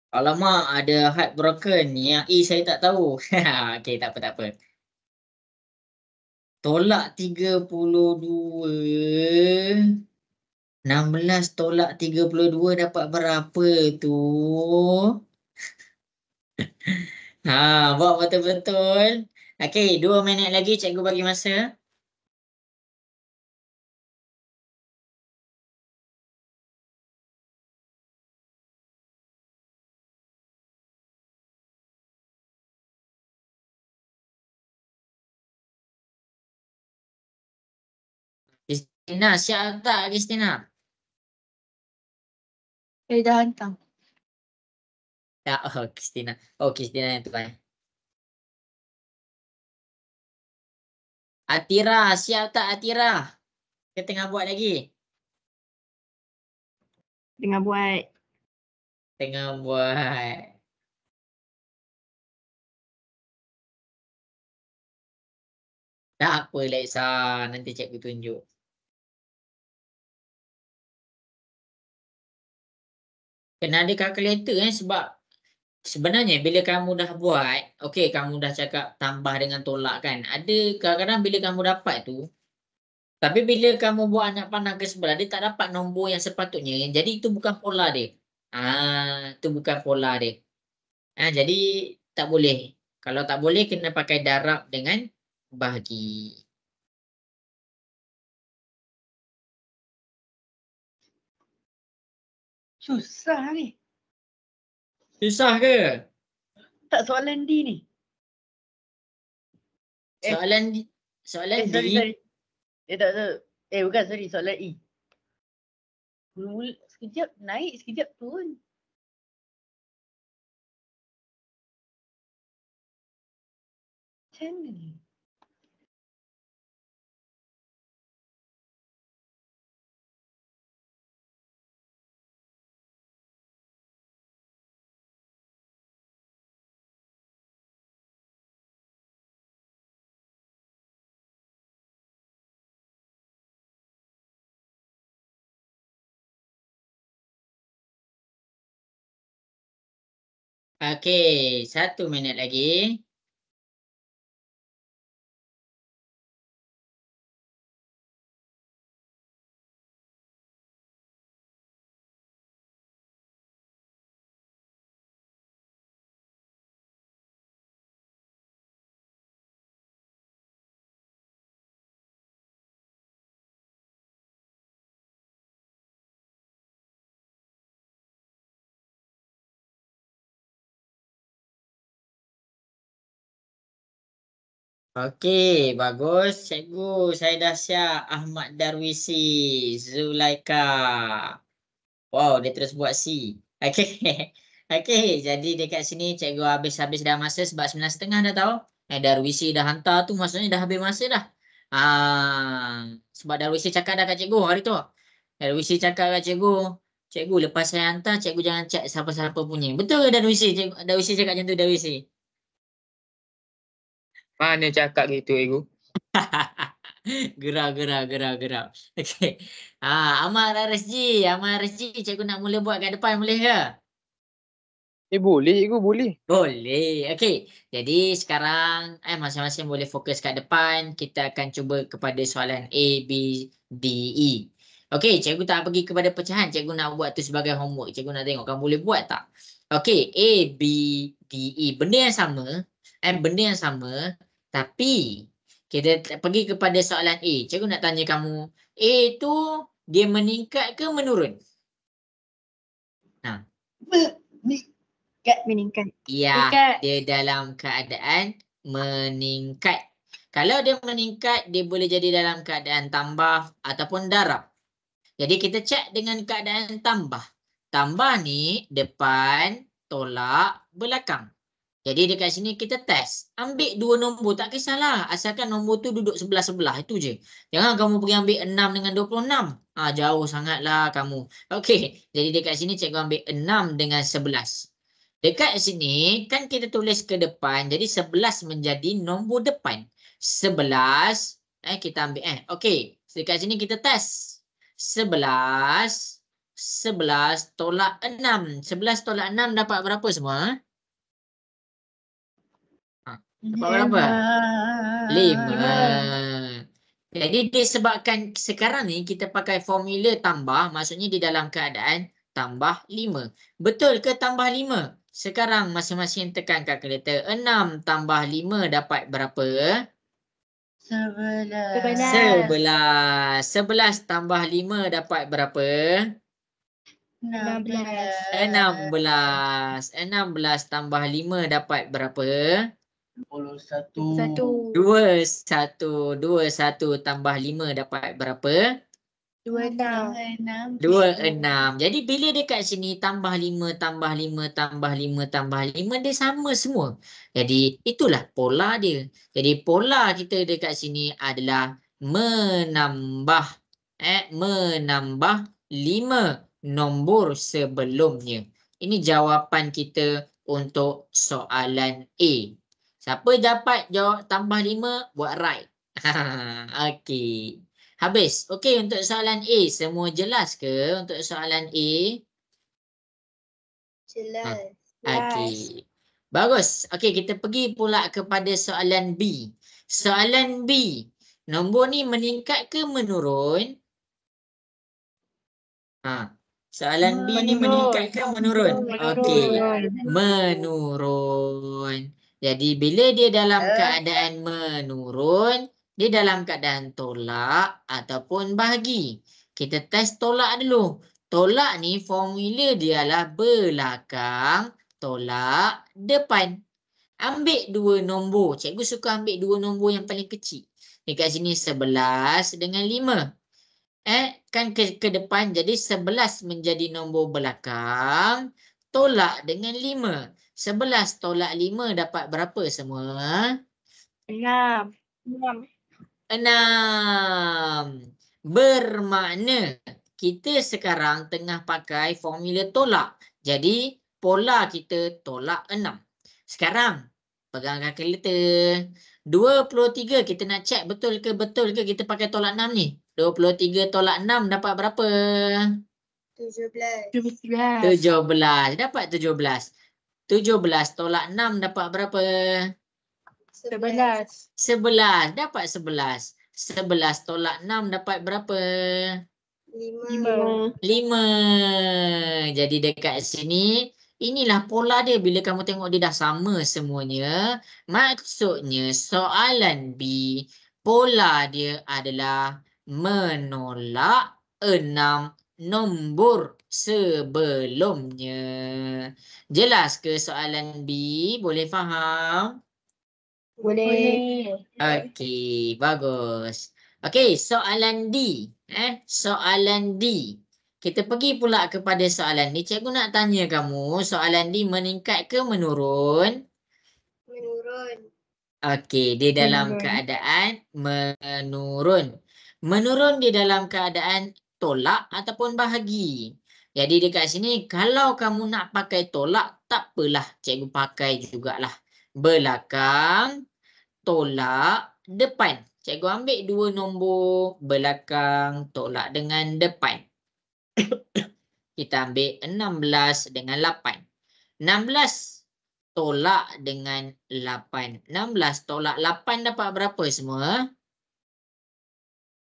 Alamak, ada heartbroken. Yang E saya tak tahu. Okey, tak apa, tak apa. Tolak 32. 16 tolak 32 dapat berapa tu? Buat betul-betul. Okey, 2 minit lagi cikgu bagi masa. Kristina, siap tak Kristina? Saya dah hantar. Tak, Kristina. Oh, Kristina yang tu kan. Atira, siap tak Atira? Kita tengah buat lagi. Tengah buat. Tengah buat. Tak apa Lexa, nanti cikgu tunjuk. Kena ada kalkulator sebab sebenarnya bila kamu dah buat, okey kamu dah cakap tambah dengan tolak kan. Ada kadang-kadang bila kamu dapat tu, tapi bila kamu buat anak panah ke sebelah, dia tak dapat nombor yang sepatutnya. Jadi itu bukan pola dia. Itu bukan pola dia. Jadi tak boleh. Kalau tak boleh kena pakai darab dengan bahagi. Susah ni. Susah ke? Tak soalan D ni. Soalan soalan D. Sorry. Tak tahu. Bukan, sorry. Soalan E. Sekejap naik, sekejap turun. Macam mana ni? Okey, 1 minit lagi. Okey, bagus. Cikgu, saya dah siap. Ahmad Darwisi, Zulaika. Wow, dia terus buat C. Okey. Okey, jadi dekat sini cikgu habis dah masa sebab 9.30 dah tahu. Darwisi dah hantar tu maksudnya dah habis masa dah. Sebab Darwisi cakap dah kat cikgu hari tu. Darwisi cakap kat cikgu, cikgu lepas saya hantar, cikgu jangan cek siapa-siapa punya. Betul ke Darwisi? Darwisi cakap macam tu Darwisi. Mana cakap gitu, Ego? Gerak. Okey. Amal RSG, cikgu nak mula buat kat depan boleh ke? Boleh, Ego, boleh. Boleh. Okey. Jadi sekarang masing-masing boleh fokus kat depan. Kita akan cuba kepada soalan A, B, D, E. Okey, cikgu tak pergi kepada pecahan. Cikgu nak buat tu sebagai homework. Cikgu nak tengok kamu boleh buat tak? Okey, A, B, D, E. Benda yang sama. Tapi kita pergi kepada soalan A. Cikgu nak tanya kamu, A tu dia meningkat ke menurun? Meningkat. Ya, Meningkat. dia dalam keadaan meningkat. Kalau dia meningkat, dia boleh jadi dalam keadaan tambah ataupun darab. Jadi kita cek dengan keadaan tambah. Tambah ni depan, tolak, belakang. Jadi dekat sini kita test. Ambil dua nombor, tak kisahlah. Asalkan nombor tu duduk sebelah-sebelah, itu je. Jangan kamu pergi ambil 6 dengan 26. Jauh sangatlah kamu. Okey, jadi dekat sini cikgu ambil 6 dengan 11. Dekat sini kan kita tulis ke depan, jadi 11 menjadi nombor depan. 11, kita ambil okey, dekat sini kita test. 11 tolak 6. 11 tolak 6 dapat berapa semua? Dapat berapa? 5. Jadi disebabkan sekarang ni kita pakai formula tambah, maksudnya di dalam keadaan tambah 5. Betul ke tambah 5? Sekarang masing-masing tekan kalkulator. 6 tambah 5 dapat berapa? 11. 11 tambah 5 dapat berapa? 16 tambah 5 dapat berapa? 21. 21 tambah 5 dapat berapa? 26. 26. Jadi bila dekat sini tambah 5 tambah 5 tambah 5 tambah 5 dia sama semua. Jadi itulah pola dia. Jadi pola kita dekat sini adalah menambah 5 nombor sebelumnya. Ini jawapan kita untuk soalan A. Siapa dapat jawab tambah 5 buat right. Okey. Habis. Okey, untuk soalan A, semua jelas ke untuk soalan A? Jelas. Okey. Bagus. Okey, kita pergi pula kepada soalan B. Soalan B. Nombor ni meningkat ke menurun? Soalan B ni meningkat ke menurun? Okey. Menurun. Jadi bila dia dalam keadaan menurun, dia dalam keadaan tolak ataupun bahagi. Kita test tolak dulu. Tolak ni formula dia adalah belakang, tolak, depan. Ambil dua nombor. Cikgu suka ambil dua nombor yang paling kecil. Dekat sini 11 dengan 5. Kan ke depan, jadi 11 menjadi nombor belakang, tolak dengan 5. 11 tolak 5 dapat berapa semua? 6. 6. Bermakna kita sekarang tengah pakai formula tolak. Jadi pola kita tolak 6. Sekarang pegang kalkulator. 23 kita nak check betul ke kita pakai tolak 6 ni. 23 tolak 6 dapat berapa? 17. 17. Dapat 17. 17 tolak 6 dapat berapa? 11. 11. Dapat 11. 11 tolak 6 dapat berapa? 5. 5. Jadi dekat sini, inilah pola dia. Bila kamu tengok dia dah sama semuanya, maksudnya soalan B, pola dia adalah menolak 6 nombor sebelumnya. Jelas ke soalan B? Boleh faham? Boleh. Okey, bagus. Okey, soalan D. Soalan D. Kita pergi pula kepada soalan ni. Cikgu nak tanya kamu, soalan D meningkat ke menurun? Menurun. Okey, dia dalam keadaan menurun. Menurun dia dalam keadaan tolak ataupun bahagi. Jadi dekat sini, kalau kamu nak pakai tolak, tak apalah. Cikgu pakai jugalah. Belakang, tolak, depan. Cikgu ambil dua nombor belakang, tolak dengan depan. Kita ambil 16 dengan 8. 16 tolak dengan 8. 16 tolak 8 dapat berapa semua?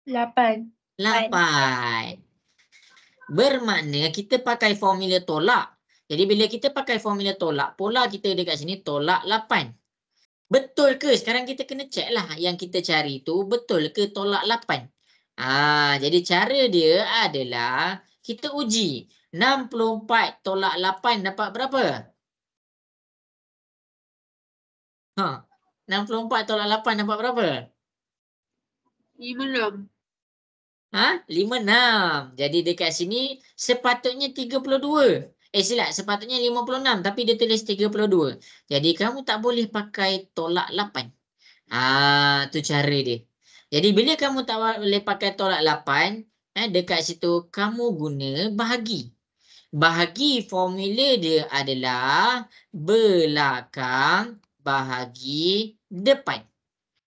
8. 8. Bermakna kita pakai formula tolak. Jadi bila kita pakai formula tolak, pola kita dekat sini tolak 8. Betul ke? Sekarang kita kena check lah yang kita cari tu betul ke tolak 8. Jadi cara dia adalah kita uji. 64 tolak 8 dapat berapa? Ha, 64 tolak 8 dapat berapa? 56. Ha? 56. Jadi dekat sini sepatutnya 32. Silap. Sepatutnya 56. Tapi dia tulis 32. Jadi kamu tak boleh pakai tolak 8. Tu cara dia. Jadi bila kamu tak boleh pakai tolak 8, dekat situ kamu guna bahagi. Bahagi formula dia adalah belakang bahagi depan.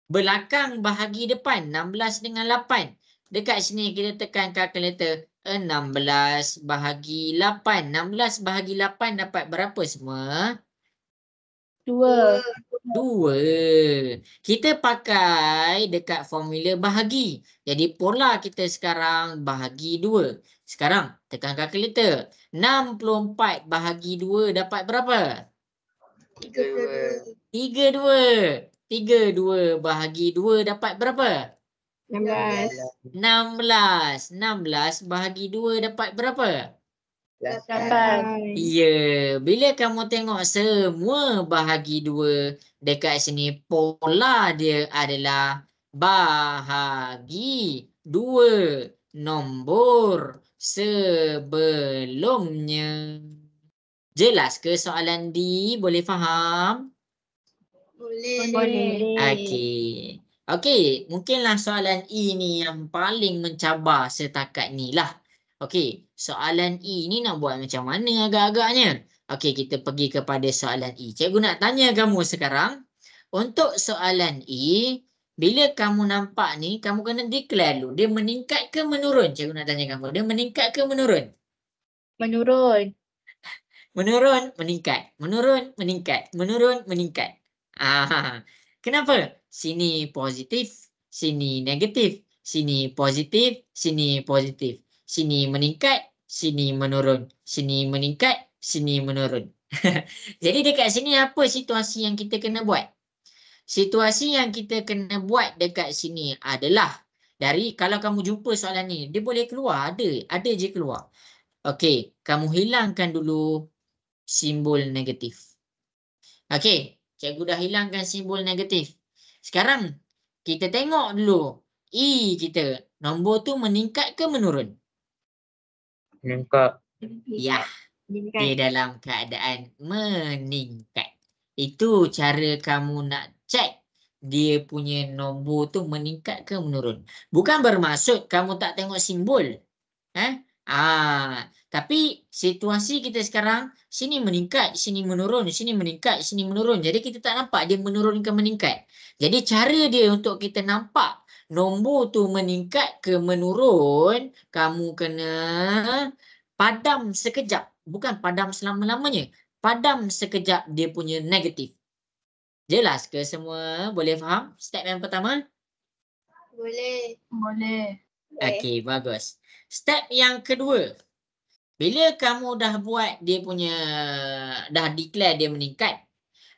Belakang bahagi depan 16 dengan 8. Dekat sini kita tekan kalkulator. 16 bahagi 8. 16 bahagi 8 dapat berapa semua? 2. 2. Kita pakai dekat formula bahagi. Jadi pola kita sekarang bahagi 2. Sekarang tekan kalkulator. 64 bahagi 2 dapat berapa? 32. 32. 32 bahagi 2 dapat berapa? 16. 16. 16 bahagi 2 dapat berapa? 8. Ya, bila kamu tengok semua bahagi 2 dekat sini, pola dia adalah bahagi 2 nombor sebelumnya. Jelas ke soalan D? Boleh faham? Boleh. Okey. Okey, mungkinlah soalan E ni yang paling mencabar setakat ni lah. Okey, soalan E ni nak buat macam mana agak-agaknya? Okey, kita pergi kepada soalan E. Cikgu nak tanya kamu sekarang. Untuk soalan E, bila kamu nampak ni, kamu kena declare dulu. Dia meningkat ke menurun? Cikgu nak tanya kamu. Dia meningkat ke menurun? Menurun. Menurun, meningkat. Menurun, meningkat. Menurun, meningkat. Kenapa? Sini positif, sini negatif. Sini positif, sini positif. Sini meningkat, sini menurun. Sini meningkat, sini menurun. Jadi dekat sini apa situasi yang kita kena buat? Situasi yang kita kena buat dekat sini adalah dari kalau kamu jumpa soalan ni, dia boleh keluar, ada je keluar. Okey, kamu hilangkan dulu simbol negatif. Okey, cikgu dah hilangkan simbol negatif. Sekarang kita tengok dulu E kita. Nombor tu meningkat ke menurun? Meningkat. Ya, dia dalam keadaan meningkat. Itu cara kamu nak cek dia punya nombor tu meningkat ke menurun. Bukan bermaksud kamu tak tengok simbol. Tapi situasi kita sekarang sini meningkat, sini menurun, sini meningkat, sini menurun. Jadi kita tak nampak dia menurun ke meningkat. Jadi cara dia untuk kita nampak nombor tu meningkat ke menurun, kamu kena padam sekejap. Bukan padam selama-lamanya. Padam sekejap dia punya negatif. Jelas ke semua? Boleh faham step yang pertama? Boleh. Okey, bagus. Step yang kedua. Bila kamu dah buat dia punya, dah declare dia meningkat.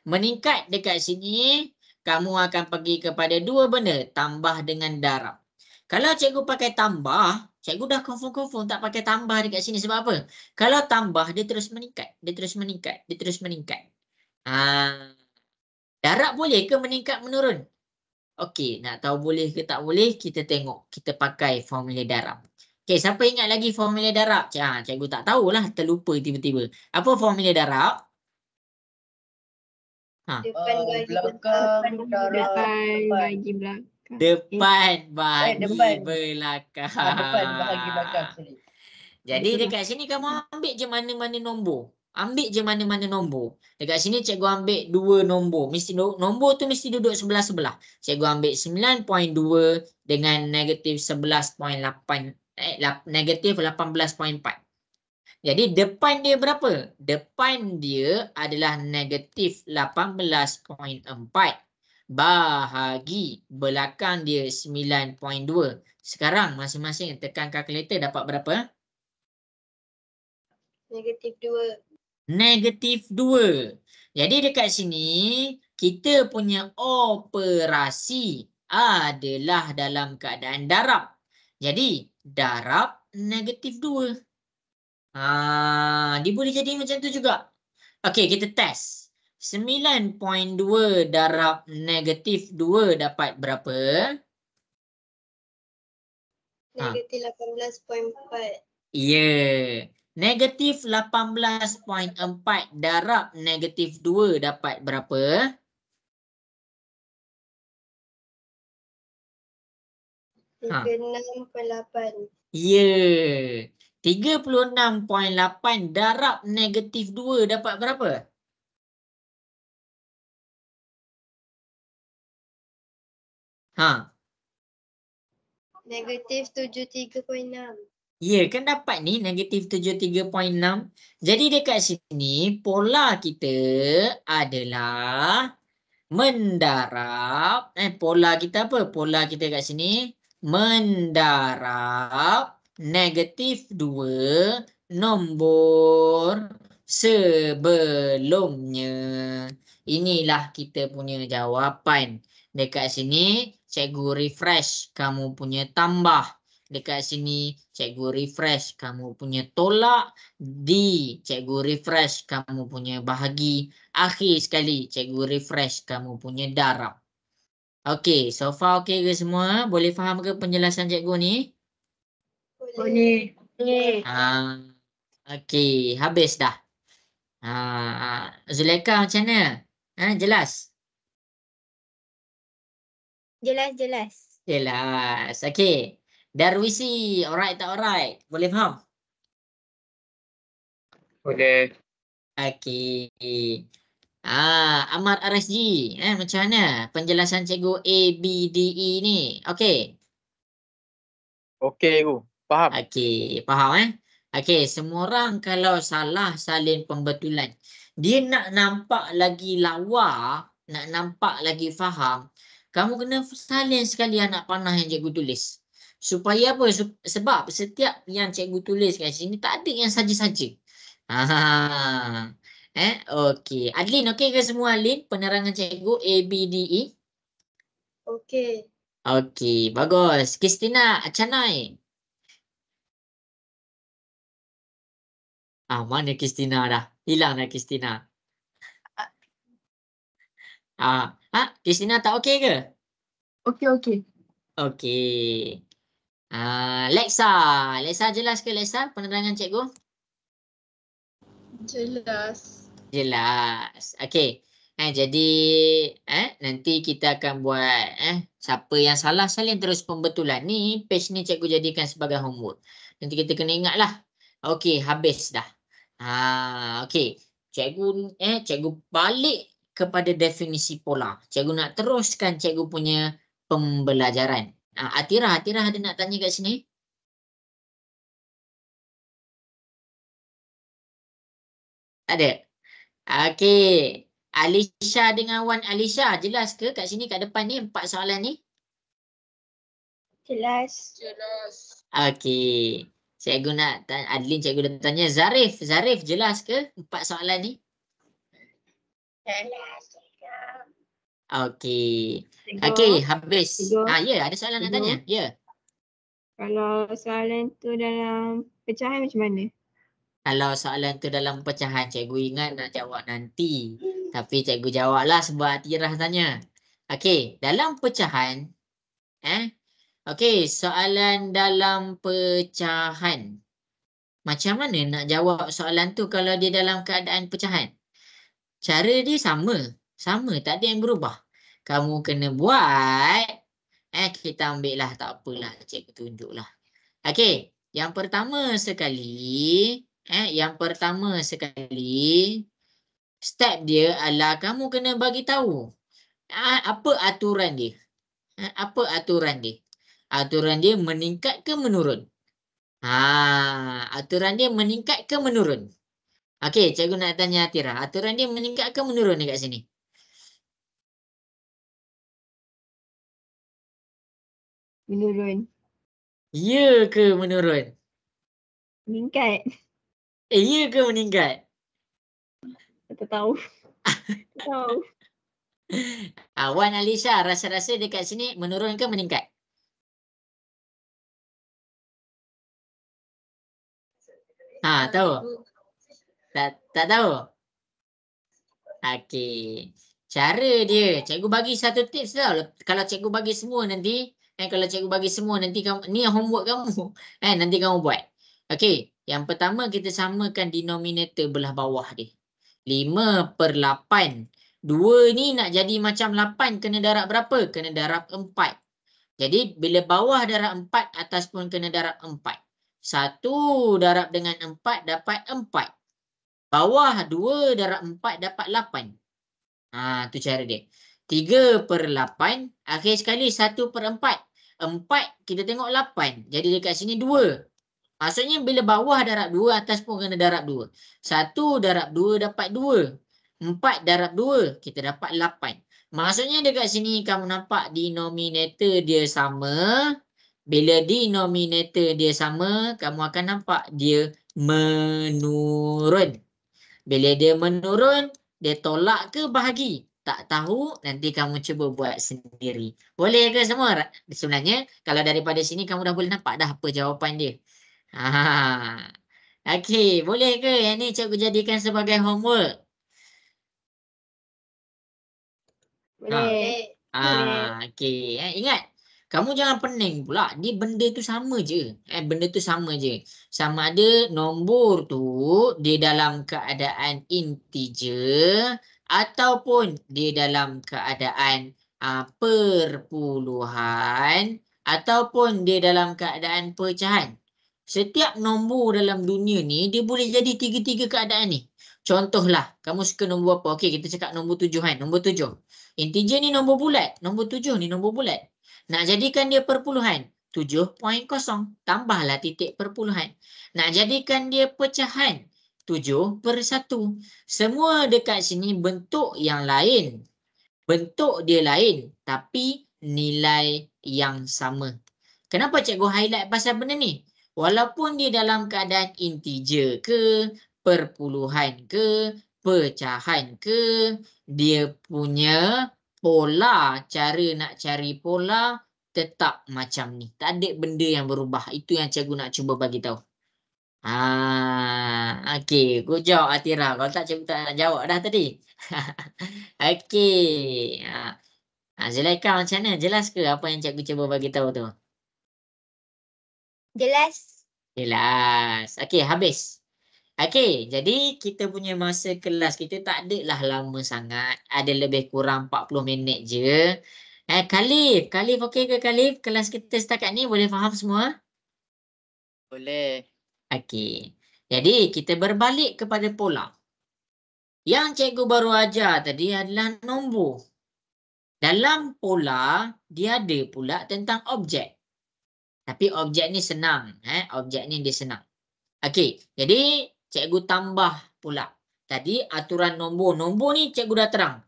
Meningkat dekat sini, kamu akan pergi kepada dua benda. Tambah dengan darab. Kalau cikgu pakai tambah, cikgu dah confirm tak pakai tambah dekat sini. Sebab apa? Kalau tambah, dia terus meningkat. Dia terus meningkat. Dia terus meningkat. Darab boleh ke meningkat menurun? Okey, nak tahu boleh ke tak boleh, kita tengok. Kita pakai formula darab. Okey, siapa ingat lagi formula darab? Cikgu tak tahulah, terlupa tiba-tiba. Apa formula darab? Depan bagi belakang. Depan bagi depan. belakang. Depan bahagi belakang. Sorry. Jadi dekat sini kamu ambil je mana-mana nombor. Ambil je mana-mana nombor. Dekat sini cikgu ambil dua nombor. Mesti nombor tu mesti duduk sebelah-sebelah. Cikgu ambil 9.2 dengan negatif 11.8. Negatif 18.4. Jadi depan dia berapa? Depan dia adalah negatif 18.4. Bahagi belakang dia 9.2. Sekarang masing-masing tekan kalkulator dapat berapa? Negatif 2. Negatif 2. Jadi dekat sini kita punya operasi adalah dalam keadaan darab. Jadi darab negatif 2. Dia boleh jadi macam tu juga. Okey, kita test. 9.2 darab negatif 2 dapat berapa? Negatif 18.4. Ya. Negatif 18.4 darab negatif 2 dapat berapa? Ha. 36.8. Ya. 36.8 darab negatif 2 dapat berapa? Ha. Negatif 73.6. Ya, kan dapat ni negatif 73.6. Jadi dekat sini pola kita adalah mendarab. Pola kita apa? Pola kita kat sini mendarab negatif 2 nombor sebelumnya. Inilah kita punya jawapan. Dekat sini cikgu refresh kamu punya tambah. Dekat sini cikgu refresh kamu punya tolak. Cikgu refresh kamu punya bahagi. Akhir sekali cikgu refresh kamu punya darab. Okey, so far okey ke semua? Boleh faham ke penjelasan cikgu ni? Boleh. Okey, habis dah. Zulaikha macam mana? Jelas? Jelas. Jelas. Okey. Darwisi, alright tak alright? Boleh faham? Boleh. Okey. Ahmad RSG, macam mana penjelasan cikgu A, B, D, E ni? Okey. Okey cikgu. Faham. Okey, faham Okey, semua orang kalau salah salin pembetulan, dia nak nampak lagi lawa, nak nampak lagi faham, kamu kena salin sekali anak panah yang cikgu tulis. Supaya apa? Sebab setiap yang cikgu tulis kat sini tak ada yang saja-saja. Okey. Adlin, okey ke semua Adlin? Penerangan cikgu A, B, D, E? Okey. Okey, bagus. Kristina, Acanai. Mana Kristina dah? Hilang dah Kristina. Kristina tak okey ke? Okey. Okey. Lexa. Lexa jelas ke Lexa penerangan cikgu? Jelas. Jelas. Okey. Jadi nanti kita akan buat siapa yang salah salin terus pembetulan. Ni page ni cikgu jadikan sebagai homework. Nanti kita kena ingatlah. Okey, habis dah. Okey. Cikgu balik kepada definisi pola. Cikgu nak teruskan cikgu punya pembelajaran. Atira ada nak tanya kat sini? Ada. Okey. Alisha dengan Wan Alisha, jelas ke kat sini kat depan ni 4 soalan ni? Jelas. Okey. Cikgu nak Adlin, cikgu dah tanya Zarif. Zarif, jelas ke 4 soalan ni? Jelas. Okey. Cikgu. Okey, habis. Cikgu. Ya, ada soalan nak tanya? Ya. Kalau soalan tu dalam pecahan macam mana? Kalau soalan tu dalam pecahan, cikgu ingat nak jawab nanti. Tapi cikgu jawablah sebab Atirah tanya. Okey, dalam pecahan. Okey, soalan dalam pecahan. Macam mana nak jawab soalan tu kalau dia dalam keadaan pecahan? Cara dia sama. Sama, tak ada yang berubah. Kamu kena buat. Kita ambil lah, tak apalah. Cikgu tunjuklah. Okey, yang pertama sekali. Step dia adalah kamu kena bagi tahu. Apa aturan dia? Aturan dia meningkat ke menurun? Aturan dia meningkat ke menurun? Okey, cikgu nak tanya Atira. Aturan dia meningkat ke menurun dekat sini? Menurun. Ya ke menurun? Meningkat. Ya ke meningkat? Tak tahu. Tak tahu. Wan Alisha, rasa-rasa dekat sini menurun ke meningkat? Tahu? Tak tahu? Okey. Cara dia, cikgu bagi satu tips tau. Kalau cikgu bagi semua nanti, kalau cikgu bagi semua nanti kamu, ni homework kamu. Nanti kamu buat. Okey, yang pertama kita samakan denominator belah bawah dia. 5/8. 2 ni nak jadi macam 8 kena darab berapa? Kena darab 4. Jadi bila bawah darab 4, atas pun kena darab 4. 1 darab dengan 4 dapat 4. Bawah 2 darab 4 dapat 8. Tu cara dia. 3/8. Akhir sekali 1/4. 4 kita tengok 8. Jadi dekat sini 2. Maksudnya bila bawah darab 2, atas pun kena darab 2. 1 darab 2 dapat 2. 4 darab 2 kita dapat 8. Maksudnya dekat sini kamu nampak denominator dia sama. Bila denominator dia sama, kamu akan nampak dia menurun. Bila dia menurun, dia tolak ke bahagi? Tak tahu, nanti kamu cuba buat sendiri. Boleh ke semua? Sebenarnya, kalau daripada sini kamu dah boleh nampak dah apa jawapan dia. Okey, boleh ke yang ni cikgu jadikan sebagai homework? Boleh. Okey. Ingat, kamu jangan pening pula. Ni benda tu sama je. Benda tu sama je. Sama ada nombor tu dia dalam keadaan integer ataupun dia dalam keadaan perpuluhan ataupun dia dalam keadaan pecahan. Setiap nombor dalam dunia ni dia boleh jadi tiga-tiga keadaan ni. Contohlah, kamu suka nombor apa? Okey, kita cakap nombor 7 kan. Nombor 7. Integer ni nombor bulat. Nombor 7 ni nombor bulat. Nak jadikan dia perpuluhan, 7.0. Tambahlah titik perpuluhan. Nak jadikan dia pecahan, 7/1. Semua dekat sini bentuk yang lain. Bentuk dia lain, tapi nilai yang sama. Kenapa cikgu highlight pasal benda ni? Walaupun dia dalam keadaan integer ke, perpuluhan ke, pecahan ke, dia punya pola, cara nak cari pola tetap macam ni. Tak ada benda yang berubah. Itu yang cikgu nak cuba bagi tahu. Okey, good job Atira. Kalau tak cikgu tak nak jawab dah tadi. Okey. Zulaika macam mana? Jelas ke apa yang cikgu cuba bagi tahu tu? Jelas. Jelas. Okey, habis. Okey, jadi kita punya masa kelas kita tak adalah lama sangat. Ada lebih kurang 40 minit je. Khalif okey ke Khalif? Kelas kita setakat ni boleh faham semua? Boleh. Okey. Jadi kita berbalik kepada pola. Yang cikgu baru ajar tadi adalah nombor. Dalam pola, dia ada pula tentang objek. Tapi objek ni senang. Objek ni dia senang. Okey, jadi cikgu tambah pula. Tadi aturan nombor. Nombor ni cikgu dah terang.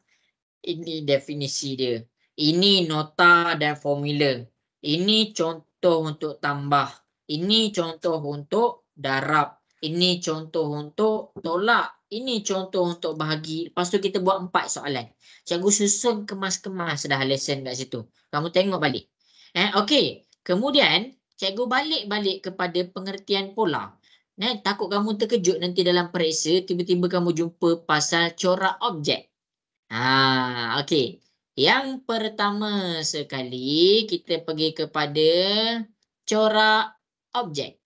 Ini definisi dia. Ini nota dan formula. Ini contoh untuk tambah. Ini contoh untuk darab. Ini contoh untuk tolak. Ini contoh untuk bahagi. Lepas tu kita buat 4 soalan. Cikgu susun kemas-kemas dah lesson kat situ. Kamu tengok balik. Okey. Kemudian cikgu balik kepada pengertian pola. Takut kamu terkejut nanti dalam periksa tiba-tiba kamu jumpa pasal corak objek. Okey. Yang pertama sekali kita pergi kepada corak objek.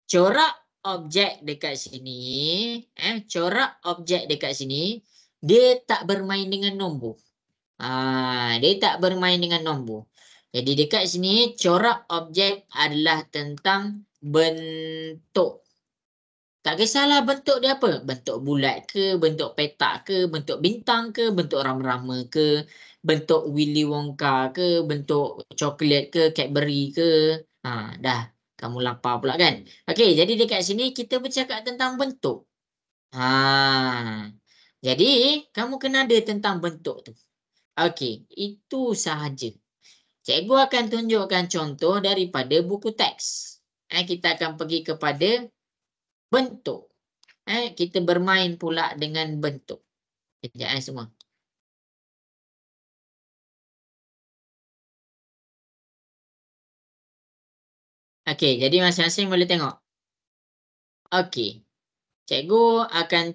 Corak objek dekat sini, corak objek dekat sini dia tak bermain dengan nombor. Dia tak bermain dengan nombor. Jadi dekat sini corak objek adalah tentang bentuk. Tak kisahlah bentuk dia apa. Bentuk bulat ke, bentuk petak ke, bentuk bintang ke, bentuk rama-rama ke, bentuk Willy Wonka ke, bentuk coklat ke, Cadbury ke. Dah. Kamu lapar pula kan? Okey, jadi dekat sini kita bercakap tentang bentuk. Jadi kamu kena ada tentang bentuk tu. Okey, itu sahaja. Cikgu akan tunjukkan contoh daripada buku teks. Kita akan pergi kepada bentuk. Kita bermain pula dengan bentuk. Kejap semua. Okey, jadi masing-masing boleh tengok. Okey. Cikgu akan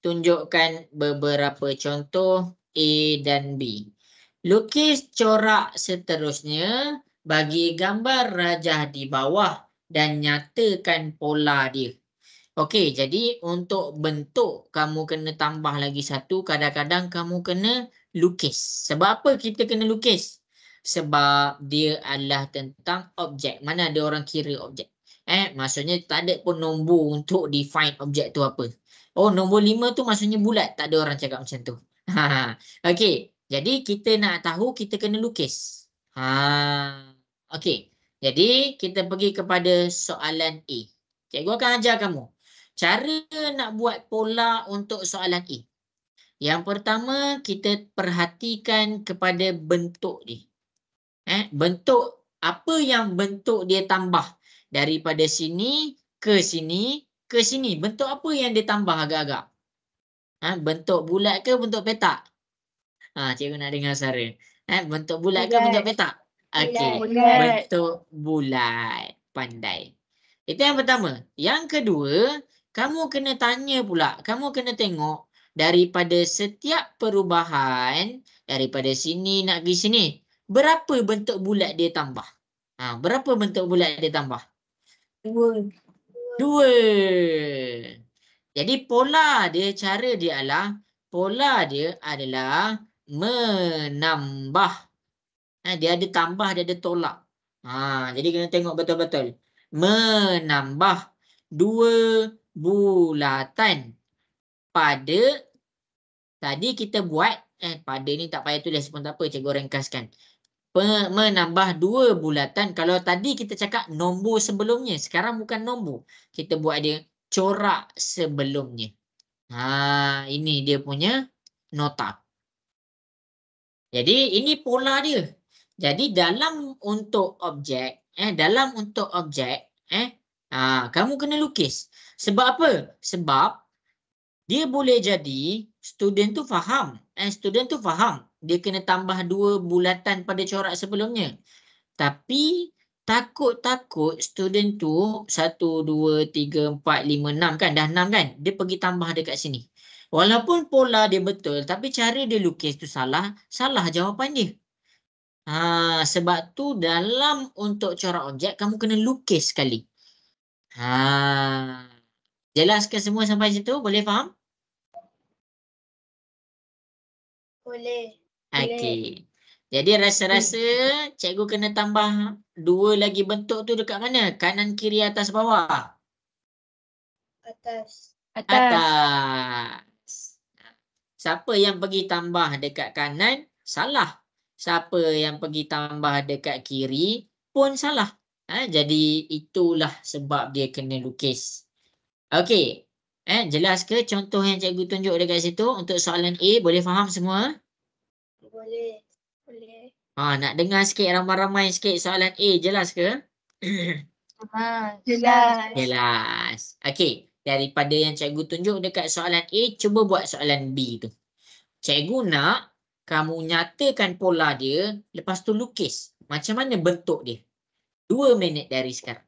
tunjukkan beberapa contoh A dan B. Lukis corak seterusnya bagi gambar rajah di bawah dan nyatakan pola dia. Okey, jadi untuk bentuk kamu kena tambah lagi satu, kadang-kadang kamu kena lukis. Sebab apa kita kena lukis? Sebab dia adalah tentang objek. Mana ada orang kira objek? Maksudnya tak ada pun nombor untuk define objek tu apa. Oh, nombor 5 tu maksudnya bulat. Tak ada orang cakap macam tu. Okey, jadi kita nak tahu kita kena lukis. Okey, jadi kita pergi kepada soalan A. Cikgu akan ajar kamu cara nak buat pola untuk soalan A. Yang pertama, kita perhatikan kepada bentuk dia. Bentuk, apa yang bentuk dia tambah? Daripada sini ke sini ke sini. Bentuk apa yang dia tambah agak-agak? Bentuk bulat ke bentuk petak? Cikgu nak dengar suara. Bentuk bulat ke bentuk petak? Okey, Bulat. bentuk bulat. Pandai. Itu yang pertama. Yang kedua, kamu kena tanya pula. Kamu kena tengok daripada setiap perubahan, daripada sini nak pergi sini, berapa bentuk bulat dia tambah? Berapa bentuk bulat dia tambah? 2. Jadi pola dia, cara dia adalah menambah. Dia ada tambah, dia ada tolak. Jadi kena tengok betul-betul. Menambah 2 bulatan pada, tadi kita buat, pada ni tak payah tulis pun tak apa, cikgu ringkaskan. Menambah 2 bulatan. Kalau tadi kita cakap nombor sebelumnya, sekarang bukan nombor. Kita buat dia corak sebelumnya. Ini dia punya nota. Jadi ini pola dia. Jadi dalam untuk objek, kamu kena lukis. Sebab apa? Sebab dia boleh jadi student tu faham. Student tu faham. Dia kena tambah 2 bulatan pada corak sebelumnya. Tapi takut-takut student tu 1, 2, 3, 4, 5, 6 kan. Dah 6 kan. Dia pergi tambah dekat sini. Walaupun pola dia betul, tapi cara dia lukis tu salah. Salah jawapan dia. Sebab tu dalam untuk corak objek, kamu kena lukis sekali. Jelas ke semua sampai situ? Boleh faham? Boleh. Okey. Jadi rasa-rasa cikgu kena tambah 2 lagi bentuk tu dekat mana? Kanan, kiri, atas, bawah? Atas. Atas. Siapa yang pergi tambah dekat kanan, salah. Siapa yang pergi tambah dekat kiri pun salah. Jadi itulah sebab dia kena lukis. Okey. Jelas ke contoh yang cikgu tunjuk dekat situ untuk soalan A? Boleh faham semua? Boleh. Nak dengar sikit ramai-ramai sikit soalan A. Jelas ke? Jelas. Jelas. Okey. Daripada yang cikgu tunjuk dekat soalan A, cuba buat soalan B tu. Cikgu nak kamu nyatakan pola dia, lepas tu lukis. Macam mana bentuk dia? 2 minit dari sekarang.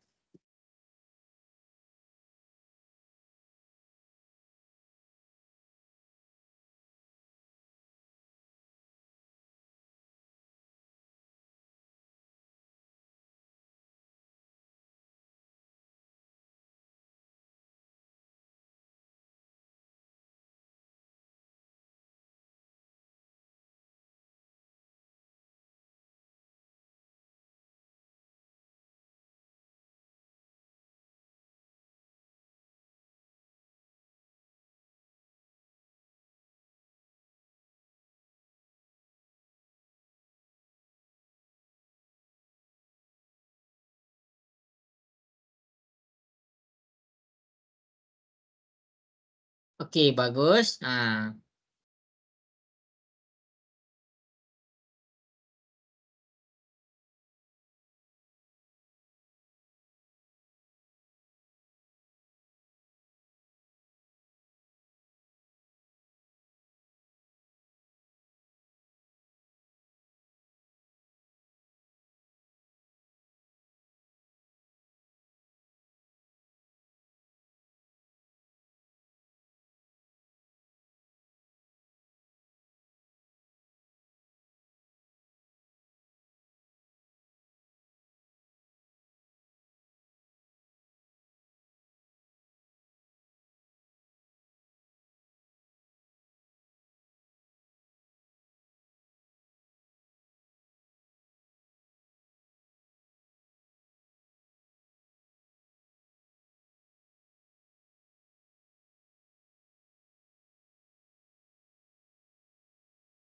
Okey, bagus.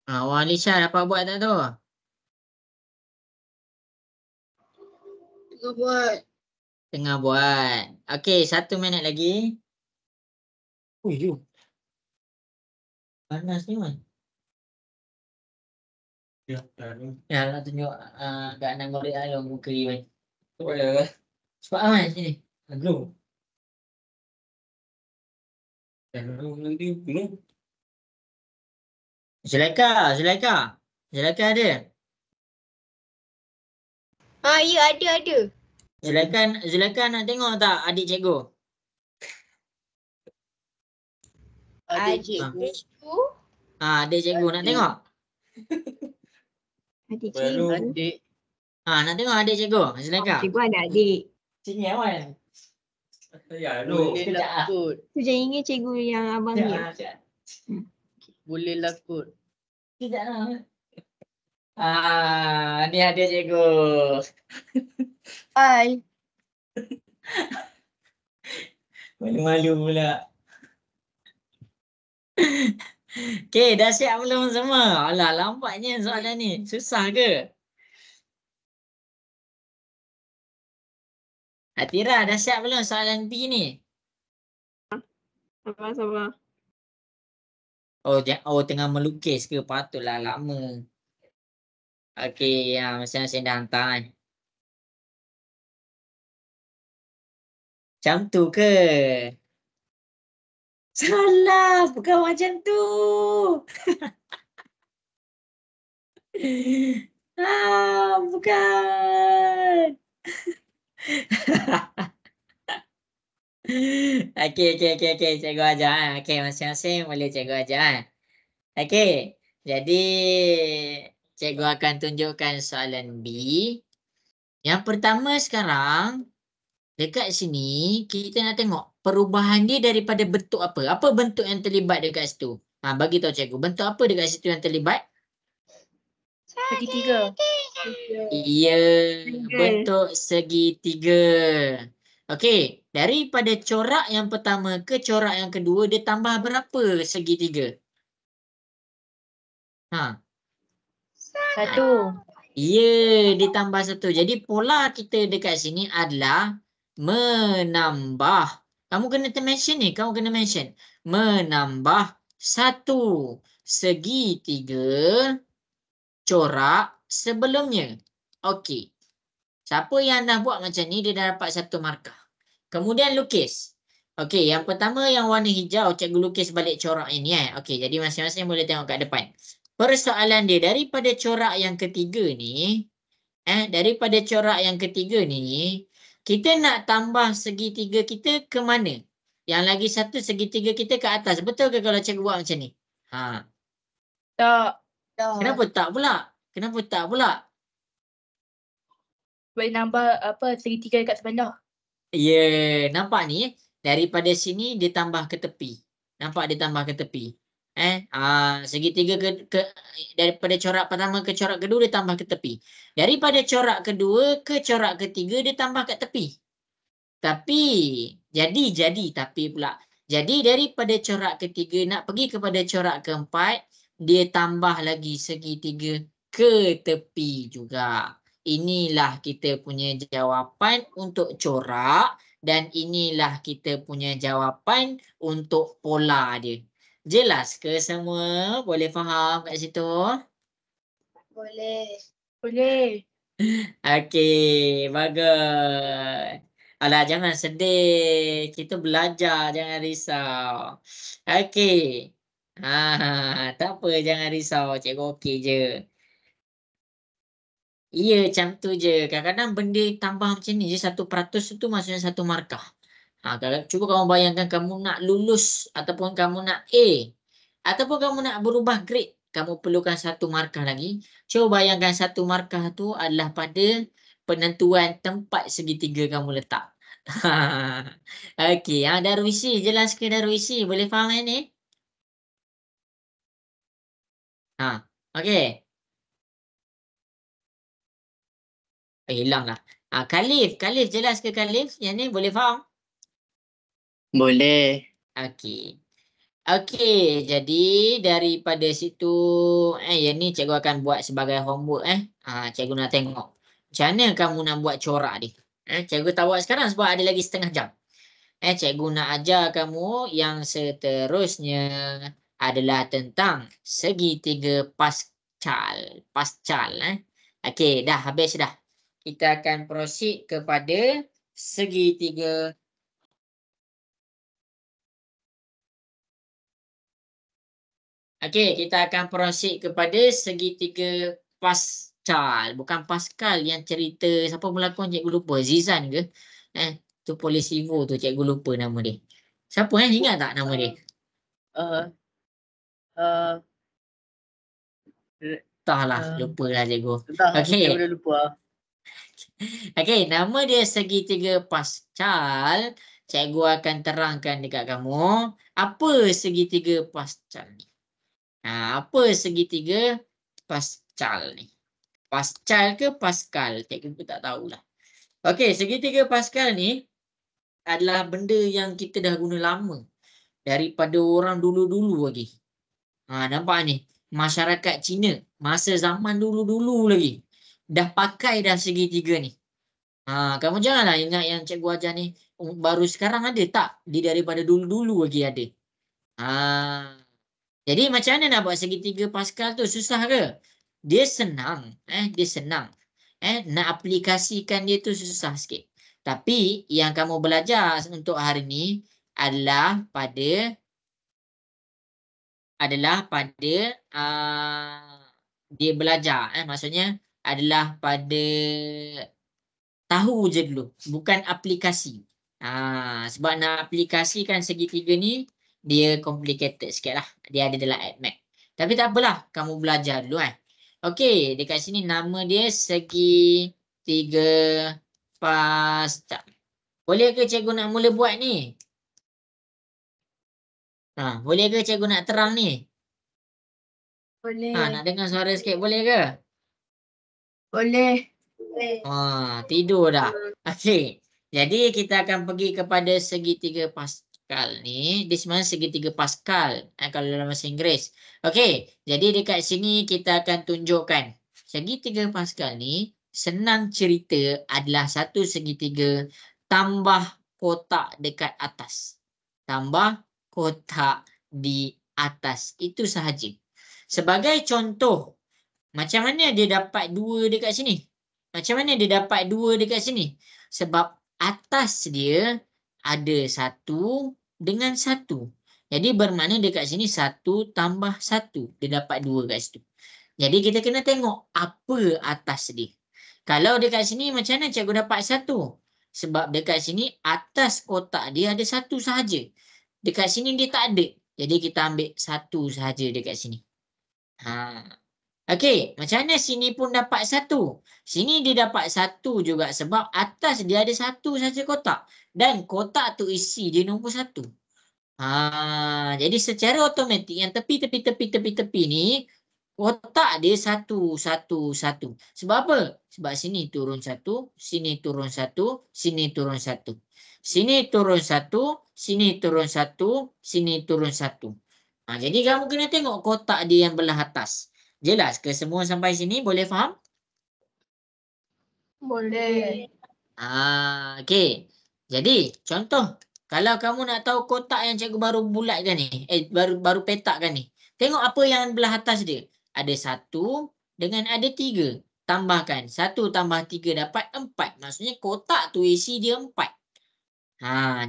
Wah, Alisha dapat buat tak tu? Tengah buat. Tengah buat. Okey, 1 minit lagi. Oh, you. Panas ni, Man. Ya, nak tunjuk kat Anang Gorek Along muka dia, Man. Boleh. Sebab Man sini. Belum. Belum. Zulaika ada. Ya ada. Zulaika nak tengok tak adik cikgu? Adik Cikgu. Adik cikgu nak tengok? Adik cikgu. Adik. Nak tengok adik cikgu? Zulaika. Cikgu ada adik. Sini Man. Ya, Boleh lah kot. Tu je ingin cikgu yang abang ni. Boleh lah kot. Sekejap lah. Ni adik cikgu. Hai. Malu-malu pula. Okey, dah siap belum semua? Alah, lambatnya soalan ni. Susah ke? Atira, dah siap belum soalan B ni? Sabar. Oh, tengah melukis ke? Patutlah lama. Okey, masing-masing dah hantar kan? Macam tu ke? Salah, bukan macam tu. Bukan. Okey. Cikgu ajar. Okey, masing-masing boleh cikgu ajar. Okey, jadi cikgu akan tunjukkan soalan B. Yang pertama sekarang, dekat sini kita nak tengok perubahan dia daripada bentuk apa. Apa bentuk yang terlibat dekat situ? Bagi tahu cikgu, bentuk apa dekat situ yang terlibat? Segitiga. Ya, bentuk segitiga. Okey, daripada corak yang pertama ke corak yang kedua, dia tambah berapa segitiga? 1. Ya, ditambah 1. Jadi pola kita dekat sini adalah menambah. Kamu kena mention ni, menambah 1 segitiga corak sebelumnya. Okey. Siapa yang dah buat macam ni, dia dah dapat 1 markah. Kemudian lukis. Okey, yang pertama yang warna hijau, cikgu lukis balik corak ini. Okey, jadi masing-masing boleh tengok kat depan. Persoalan dia, daripada corak yang ketiga ni, kita nak tambah segitiga kita ke mana? Yang lagi 1 segitiga kita ke atas. Betul ke kalau cikgu buat macam ni? Tak. Kenapa tak pula? Boleh nambah segitiga dekat sebelah. Ya, nampak ni daripada sini dia tambah ke tepi. Nampak dia tambah ke tepi. Segitiga ke daripada corak pertama ke corak kedua dia tambah ke tepi. Daripada corak kedua ke corak ketiga dia tambah kat tepi. Tapi daripada corak ketiga nak pergi kepada corak keempat, dia tambah lagi segitiga ke tepi juga. Inilah kita punya jawapan untuk corak dan inilah kita punya jawapan untuk pola dia. Jelas ke semua? Boleh faham kat situ? Boleh. Okey, bagus. Alah, jangan sedih. Kita belajar, jangan risau. Okey. Tak apa, jangan risau. Cikgu okey je. Ya, macam tu je. Kadang-kadang benda tambah macam ni je, 1% tu maksudnya 1 markah. Cuba kamu bayangkan kamu nak lulus ataupun kamu nak A ataupun kamu nak berubah grade, kamu perlukan 1 markah lagi. Cuba bayangkan 1 markah tu adalah pada penentuan tempat segitiga kamu letak. Okey, Darwisi, jelas ke Darwisi? Boleh faham yang ni? Okey. Hilang lah. Khalif, jelas ke Khalif? Yang ni boleh faham? Boleh. Okey, jadi daripada situ cikgu yang ni cikgu akan buat sebagai homework cikgu nak tengok macam mana kamu nak buat corak ni. Cikgu tak buat sekarang sebab ada lagi setengah jam. Cikgu nak ajar kamu yang seterusnya adalah tentang segitiga pascal. Okey, dah habis dah. Kita akan proceed kepada segitiga kita akan proceed kepada segitiga pascal. Bukan Pascal yang cerita siapa pelakon cikgu lupa. Zizan ke? Tu Polis Evo tu cikgu lupa nama dia. Siapa ingat tak nama dia? Entahlah, lupa lah cikgu. Saya boleh lupa. Okey, nama dia segitiga pascal. Cikgu akan terangkan dekat kamu apa segitiga pascal ni. Apa segitiga pascal ni? Pascal ke Pascal? Cikgu pun tak tahulah. Okey, segitiga pascal ni adalah benda yang kita dah guna lama daripada orang dulu-dulu lagi. Nampak ni? Masyarakat Cina masa zaman dulu-dulu lagi dah pakai dah segitiga ni. Kamu janganlah ingat yang cikgu ajar ni baru sekarang ada, tak? Dia daripada dulu-dulu lagi ada. Jadi macam mana nak buat segitiga pascal tu? Susah ke? Dia senang. Dia senang. Nak aplikasikan dia tu susah sikit. Tapi yang kamu belajar untuk hari ni adalah pada dia belajar. Maksudnya adalah pada tahu je dulu, bukan aplikasi. Sebab nak aplikasikan segitiga ni dia complicated sikit lah. Dia ada dalam AdMath. Tapi tak apalah, kamu belajar dulu Okey, dekat sini nama dia segitiga pascal. Boleh ke cikgu nak mula buat ni? Boleh ke cikgu nak terang ni? Boleh. Nak dengar suara sikit, boleh ke? Boleh. Tidur dah. Okey. Jadi kita akan pergi kepada segitiga pascal ni. Dia sebenarnya segitiga pascal kalau dalam bahasa Inggeris. Okey. Jadi dekat sini kita akan tunjukkan segitiga pascal ni senang cerita adalah satu segitiga tambah kotak dekat atas. Tambah kotak di atas. Itu sahaja. Sebagai contoh, macam mana dia dapat dua dekat sini? Macam mana dia dapat dua dekat sini? Sebab atas dia ada satu dengan satu. Jadi bermakna dekat sini 1 tambah 1. Dia dapat 2 kat situ. Jadi kita kena tengok apa atas dia. Kalau dekat sini macam mana cikgu dapat 1? Sebab dekat sini atas kotak dia ada 1 sahaja. Dekat sini dia tak ada. Jadi kita ambil 1 sahaja dekat sini. Okey, macam mana sini pun dapat 1? Sini dia dapat 1 juga sebab atas dia ada 1 saja kotak. Dan kotak tu isi dia nombor 1. Jadi secara automatik yang tepi ni kotak dia 1, 1, 1. Sebab apa? Sebab sini turun 1, sini turun 1, sini turun 1. Sini turun 1, sini turun 1, sini turun 1. Jadi kamu kena tengok kotak dia yang belah atas. Jelas ke semua sampai sini? Boleh faham? Boleh. Okey. Jadi contoh, kalau kamu nak tahu kotak yang cikgu baru bulatkan ni, baru petakkan ni. Tengok apa yang belah atas dia. Ada 1 dengan ada 3. Tambahkan 1 tambah 3 dapat 4. Maksudnya kotak tu isi dia 4.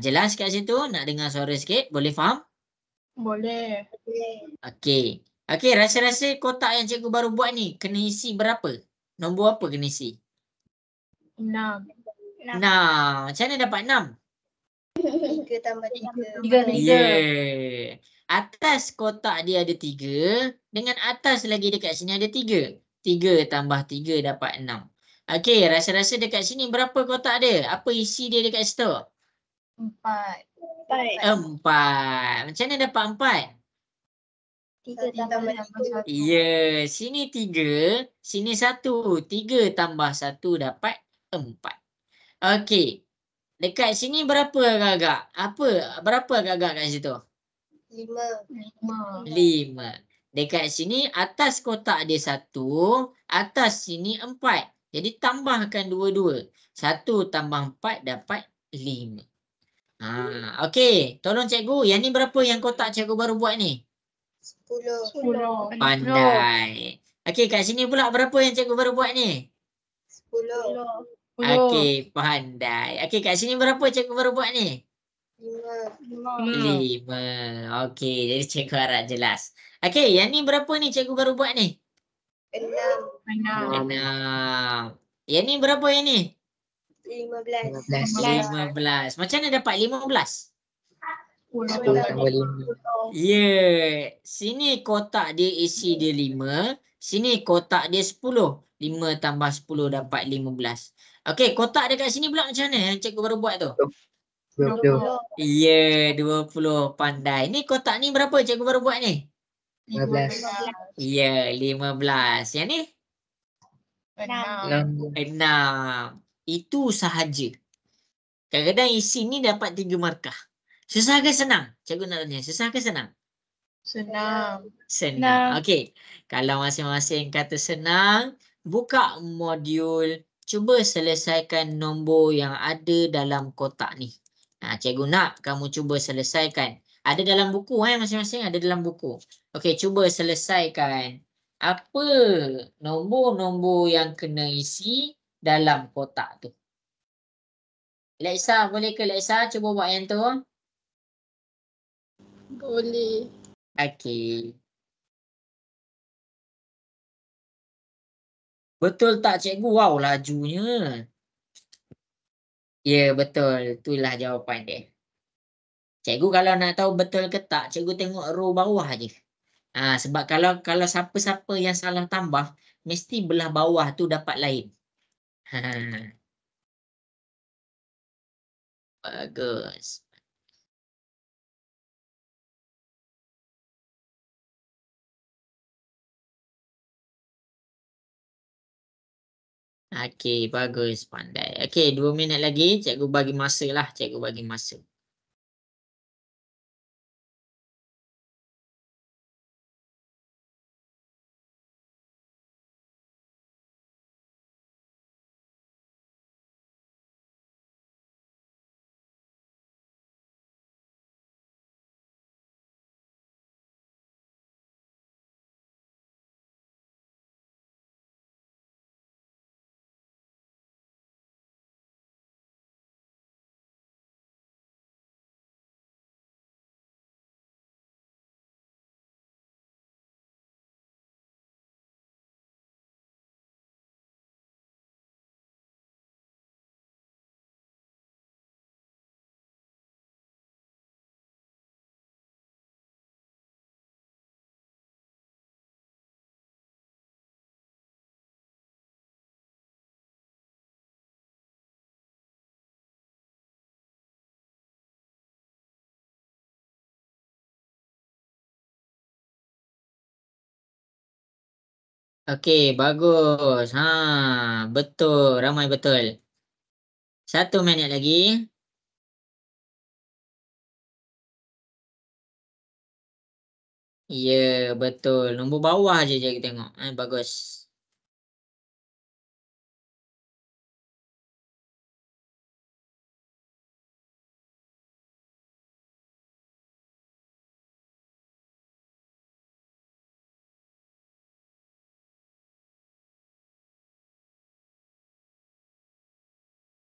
Jelas kat situ? Nak dengar suara sikit? Boleh faham? Boleh. Okey. Okey, rasa-rasa kotak yang cikgu baru buat ni kena isi berapa? Nombor apa kena isi? 6. 6. Macam mana dapat 6? 3 tambah 3. 3. Atas kotak dia ada 3. Dengan atas lagi dekat sini ada 3. 3 tambah 3 dapat 6. Okey, rasa-rasa dekat sini berapa kotak dia? Apa isi dia dekat situ? 4. 4. Macam mana dapat 4? 3 tambah 1. Ya, sini 3, sini 1. 3 tambah 1 dapat 4. Okey. Dekat sini berapa agak-agak? Berapa agak-agak kat situ? 5. 5. Dekat sini atas kotak dia 1, atas sini 4. Jadi tambahkan 2-2. 1 tambah 4 dapat 5. Okey. Tolong cikgu. Yang ni berapa yang kotak cikgu baru buat ni? 10. Pandai. Okey, kat sini pula berapa yang cikgu baru buat ni? 10. Okey, pandai. Okey, kat sini berapa cikgu baru buat ni? 5. 5. Okey, jadi cikgu harap jelas. Okey, yang ni berapa ni cikgu baru buat ni? 6. 6. Yang ni berapa yang ni? 15. 15. Macam mana dapat 15? 10. Ya. Sini kotak dia isi dia 5. Sini kotak dia 10. 5 tambah 10 dapat 15. Okey, kotak dekat sini pula macam mana yang cikgu baru buat tu? 20. Ya, 20. Pandai. Ni kotak ni berapa cikgu baru buat ni? 15. Ya, 15. Yang ni? 6. 6. Itu sahaja. Kadang-kadang isi ni dapat 3 markah. Susah ke senang? Cikgu nak tanya, susah ke senang? Senang. Senang. Okey. Kalau masing-masing kata senang, buka modul, cuba selesaikan nombor yang ada dalam kotak ni. Cikgu nak kamu cuba selesaikan. Ada dalam buku masing-masing ada dalam buku. Okey, cuba selesaikan apa nombor-nombor yang kena isi dalam kotak tu. Lexa, boleh ke Lexa cuba buat yang tu? Boleh. Okey. Betul tak cikgu? Wow, lajunya. Ya, betul. Itulah jawapan dia. Cikgu kalau nak tahu betul ke tak, cikgu tengok row bawah je. Sebab kalau siapa-siapa yang salah tambah, mesti belah bawah tu dapat lain. Bagus. Okey, bagus, pandai. Okey, 2 minit lagi. Cikgu bagi masa lah. Cikgu bagi masa. Okey, bagus. Betul. Ramai betul. 1 minit lagi. Ya, betul. Nombor bawah je kita tengok. Bagus.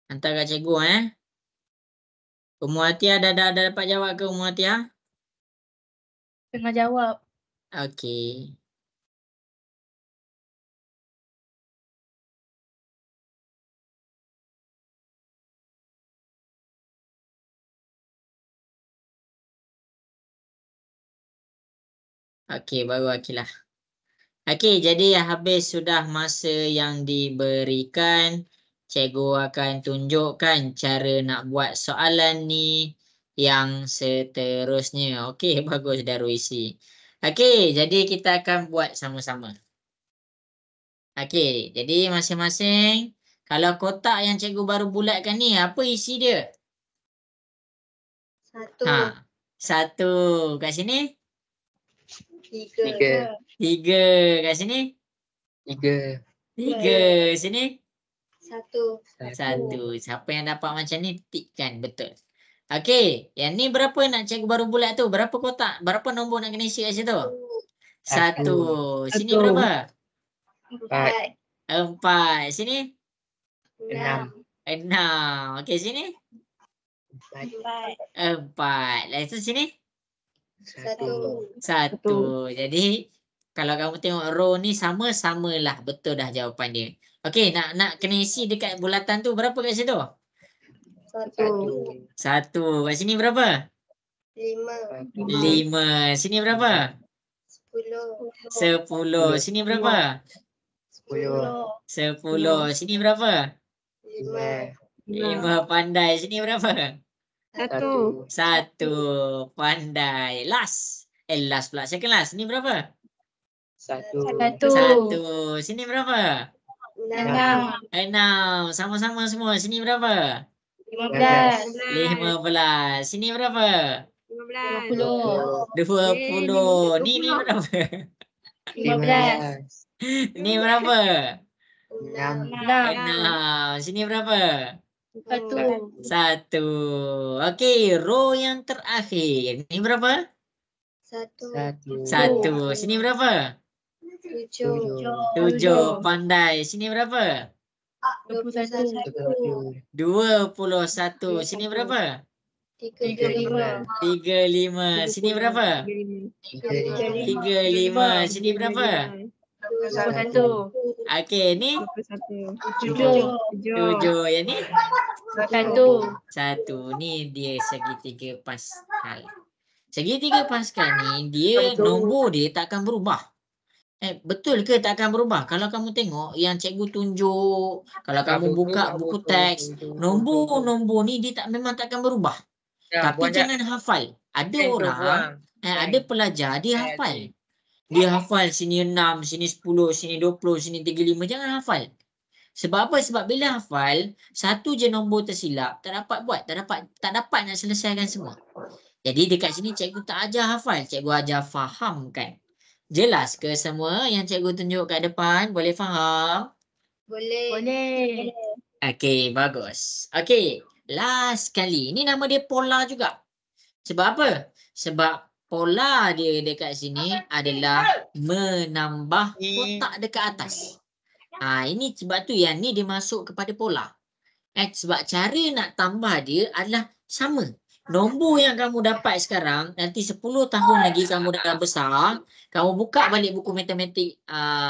Hantar kat cikgu Ummu Atia dah dapat jawab ke Ummu Atia? Tengah jawab. Okey. Okey, baru Akilah. Okey, jadi habis sudah masa yang diberikan. Cikgu akan tunjukkan cara nak buat soalan ni yang seterusnya. Okey, bagus Darwisi. Okey, jadi kita akan buat sama-sama. Okey, jadi masing-masing kalau kotak yang cikgu baru bulatkan ni, apa isi dia? 1. 1. Kat sini? Tiga. 3 kat sini. 3. 3 sini. 1. 1. Siapa yang dapat macam ni tikkan betul. Okey, yang ni berapa nak cikgu baru bulat tu? Berapa kotak? Berapa nombor nak kena isi kat situ? 1. Sini Satu. berapa? 4. 4. Sini 6. 6. Okey, sini 4. 4. Lepas tu sini 1. 1. Jadi kalau kamu tengok row ni sama-samalah. Betul dah jawapan dia. Okey, nak kena isi dekat bulatan tu berapa kat situ? 1. 1. Kat sini berapa? 5. 5. Sini berapa? 10. 10. Sini berapa? 10. 10. Sini berapa? 5. 5. Pandai. Sini berapa? 1. 1. Pandai. Last pula. Second last. Sini berapa? 1. 1. Sini berapa? 6. 6. Sama-sama semua. Sini berapa? 15. 15. Sini berapa? 15. 20. Ni berapa? 15. Ni berapa? 6. 6. Sini berapa? 1. 1. Okey, row yang terakhir. Ni berapa? 1. 1. Sini berapa? 7. 7. Pandai. Sini berapa? 21. 21. Sini berapa? 35. 35. Sini berapa? 35. Sini berapa? 21. Okey, ni 7. 7. Yang ni 1. 1. Ni dia segitiga Pascal. Segitiga Pascal ni dia nombor dia takkan berubah. Betul ke takkan berubah? Kalau kamu tengok yang cikgu tunjuk, kalau kamu buka buku teks, nombor-nombor ni dia memang takkan berubah. Tapi jangan hafal. Ada orang, ada pelajar dia hafal. Dia hafal sini 6, sini 10, sini 20, sini 35. Jangan hafal. Sebab apa? Sebab bila hafal, satu je nombor tersilap, tak dapat buat, tak dapat nak selesaikan semua. Jadi dekat sini cikgu tak ajar hafal, cikgu ajar fahamkan. Jelas ke semua yang cikgu tunjuk kat depan? Boleh faham? Boleh. Okey, bagus. Okey, last kali. Ini nama dia pola juga. Sebab apa? Sebab pola dia dekat sini adalah menambah kotak dekat atas. Ini sebab tu yang ni dia masuk kepada pola. Sebab cara nak tambah dia adalah sama. Nombor yang kamu dapat sekarang, nanti 10 tahun lagi kamu dah besar, kamu buka balik buku matematik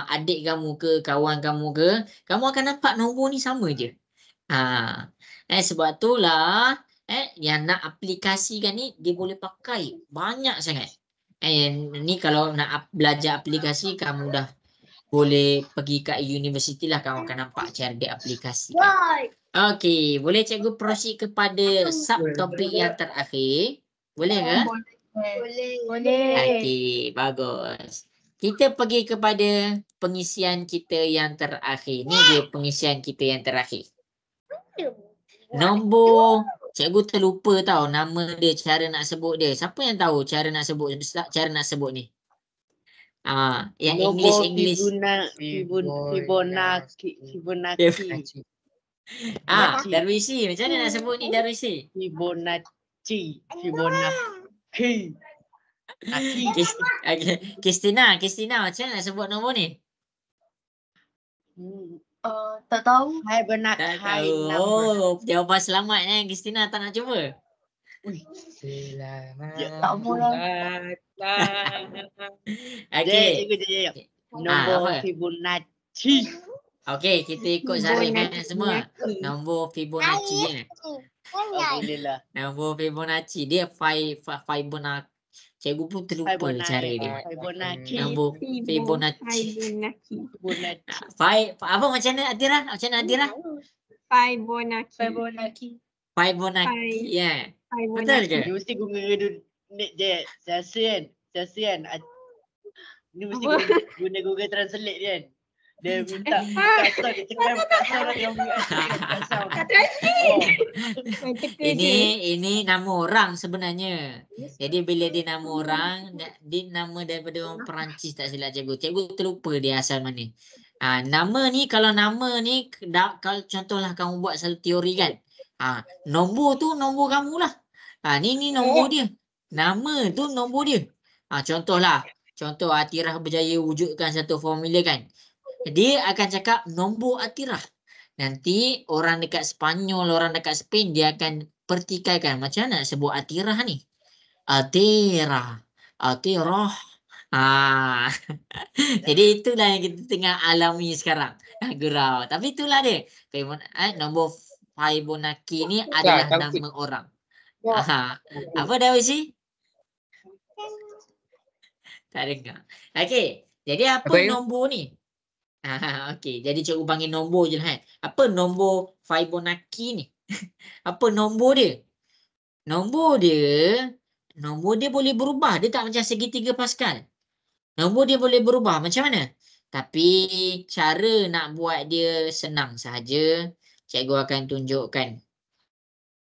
adik kamu ke, kawan kamu ke, kamu akan nampak nombor ni sama je. Sebab itulah yang nak aplikasikan ni, dia boleh pakai banyak sangat. Ni kalau nak belajar aplikasi, kamu dah boleh pergi kat universiti lah, kamu akan nampak cara dia aplikasikan. Okey, boleh cikgu proceed kepada subtopik yang terakhir? Boleh ke? Boleh. Okey, bagus. Kita pergi kepada pengisian kita yang terakhir. Ni dia pengisian kita yang terakhir. Nombor, cikgu terlupa tahu nama dia, cara nak sebut dia. Siapa yang tahu cara nak sebut ni? Yang English. Fibonacci. Darwisi. Macam mana nak sebut ni Darwisi? Fibonacci. Kristina, macam mana nak sebut nombor ni? Tak tahu. Tak tahu. Jawapan selamat Kristina, tak nak cuba? Tak boleh. Okey. Nombor apa? Fibonacci. Okey, kita ikut Zarif semua. Nombor Fibonacci Boleh lah. Nombor Fibonacci dia Fibonacci. Cikgu pun terlupa cara dia. Fibonacci. Nombor Fibonacci. Fibonacci. Apa macam mana Adira? Fibonacci. Ya. Betul ke? Ni mesti Google je. Siasa kan. Ni mesti guna Google Translate kan. Dia minta buka sound. Dia cakap buka sound dah tengah buka sound. Oh. Ini nama orang sebenarnya. Jadi bila dia nama orang, dia nama daripada orang Perancis tak silap cikgu. Cikgu terlupa dia asal mana. Nama ni, kalau nama ni kalau contohlah kamu buat satu teori kan. Nombor tu nombor kamu lah. Ni nombor dia. Nama tu nombor dia. Contoh Atirah berjaya wujudkan satu formula kan. Dia akan cakap nombor Atirah. Nanti orang dekat Spanyol, orang dekat Spain dia akan pertikaikan macam mana nak sebut Atirah ni. Atirah. Jadi itulah yang kita tengah alami sekarang. Gurau. Tapi itulah dia. Nombor Fibonacci ni adalah taufik. nama orang. Apa dah isi? Tak dengar. Okey. Jadi apa Apa, ya? nombor ni? Okey. Jadi cikgu panggil nombor je lah. Apa nombor Fibonacci ni? Apa nombor dia? Nombor dia boleh berubah. Dia tak macam segitiga Pascal. Nombor dia boleh berubah. Macam mana? Tapi cara nak buat dia senang sahaja. Cikgu akan tunjukkan.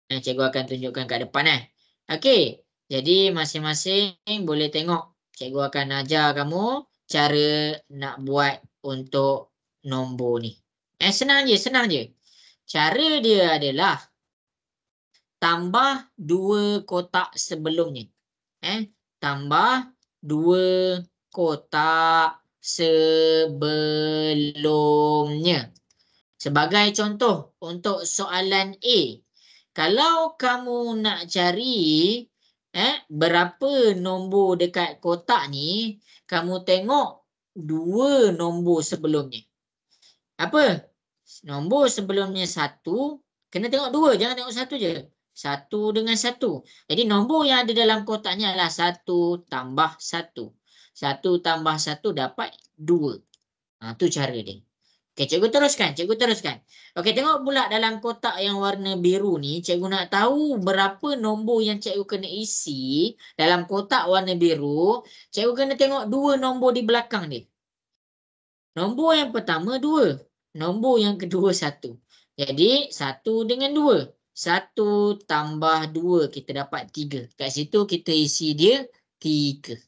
Cikgu akan tunjukkan kat depan. Okey. Jadi masing-masing boleh tengok. Cikgu akan ajar kamu cara nak buat untuk nombor ni. Senang je. Cara dia adalah tambah 2 kotak sebelumnya. Tambah 2 kotak sebelumnya. Sebagai contoh untuk soalan A. Kalau kamu nak cari berapa nombor dekat kotak ni, kamu tengok 2 nombor sebelumnya. Apa? Nombor sebelumnya 1, kena tengok 2, jangan tengok 1 je. 1 dengan 1. Jadi nombor yang ada dalam kotak ni adalah 1 tambah 1. 1 tambah 1 dapat 2. Tu cara dia. Okey, cikgu teruskan. Okey, tengok pula dalam kotak yang warna biru ni, cikgu nak tahu berapa nombor yang cikgu kena isi dalam kotak warna biru. Cikgu kena tengok 2 nombor di belakang dia. Nombor yang pertama 2. Nombor yang kedua 1. Jadi 1 dengan 2. 1 tambah 2 kita dapat 3. Kat situ kita isi dia 3.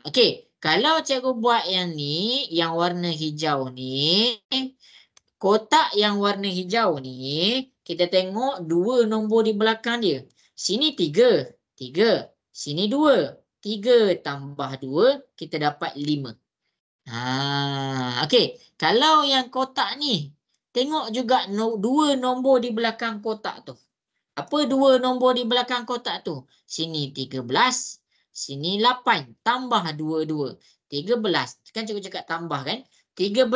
Okey. Kalau cikgu buat yang ni, yang warna hijau ni, kotak yang warna hijau ni, kita tengok 2 nombor di belakang dia. Sini 3. Sini 2. 3 tambah 2, kita dapat 5. Okey. Kalau yang kotak ni, tengok juga 2 nombor di belakang kotak tu. Apa 2 nombor di belakang kotak tu? Sini 13. Sini 8. Tambah 2. 13. Kan cikgu cakap tambah kan? 13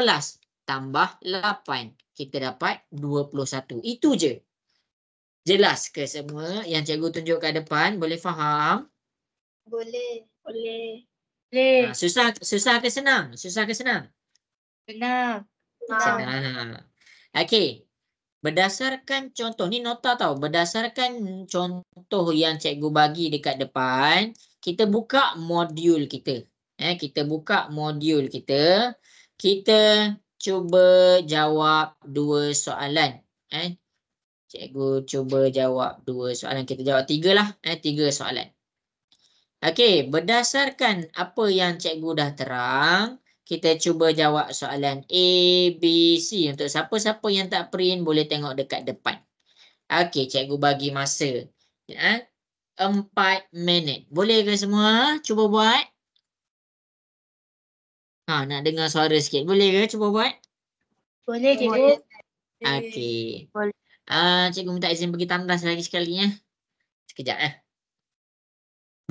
tambah 8. Kita dapat 21. Itu je. Jelas ke semua yang cikgu tunjuk kat depan? Boleh faham? Boleh. Susah ke senang? Senang. Senang. Okey. Berdasarkan contoh, ni nota tau. Berdasarkan contoh yang cikgu bagi dekat depan, kita buka modul kita. Kita buka modul kita. Kita cuba jawab 2 soalan. Cikgu cuba jawab 2 soalan. Kita jawab 3 lah. 3 soalan. Okey, berdasarkan apa yang cikgu dah terang, kita cuba jawab soalan A, B, C. Untuk siapa-siapa yang tak print, boleh tengok dekat depan. Okey, cikgu bagi masa 4 minit. Boleh ke semua? Cuba buat. Nak dengar suara sikit. Boleh ke? Cuba buat. Boleh, cikgu. Okey. Boleh. Cikgu minta izin pergi tandas lagi sekali. Sekejap.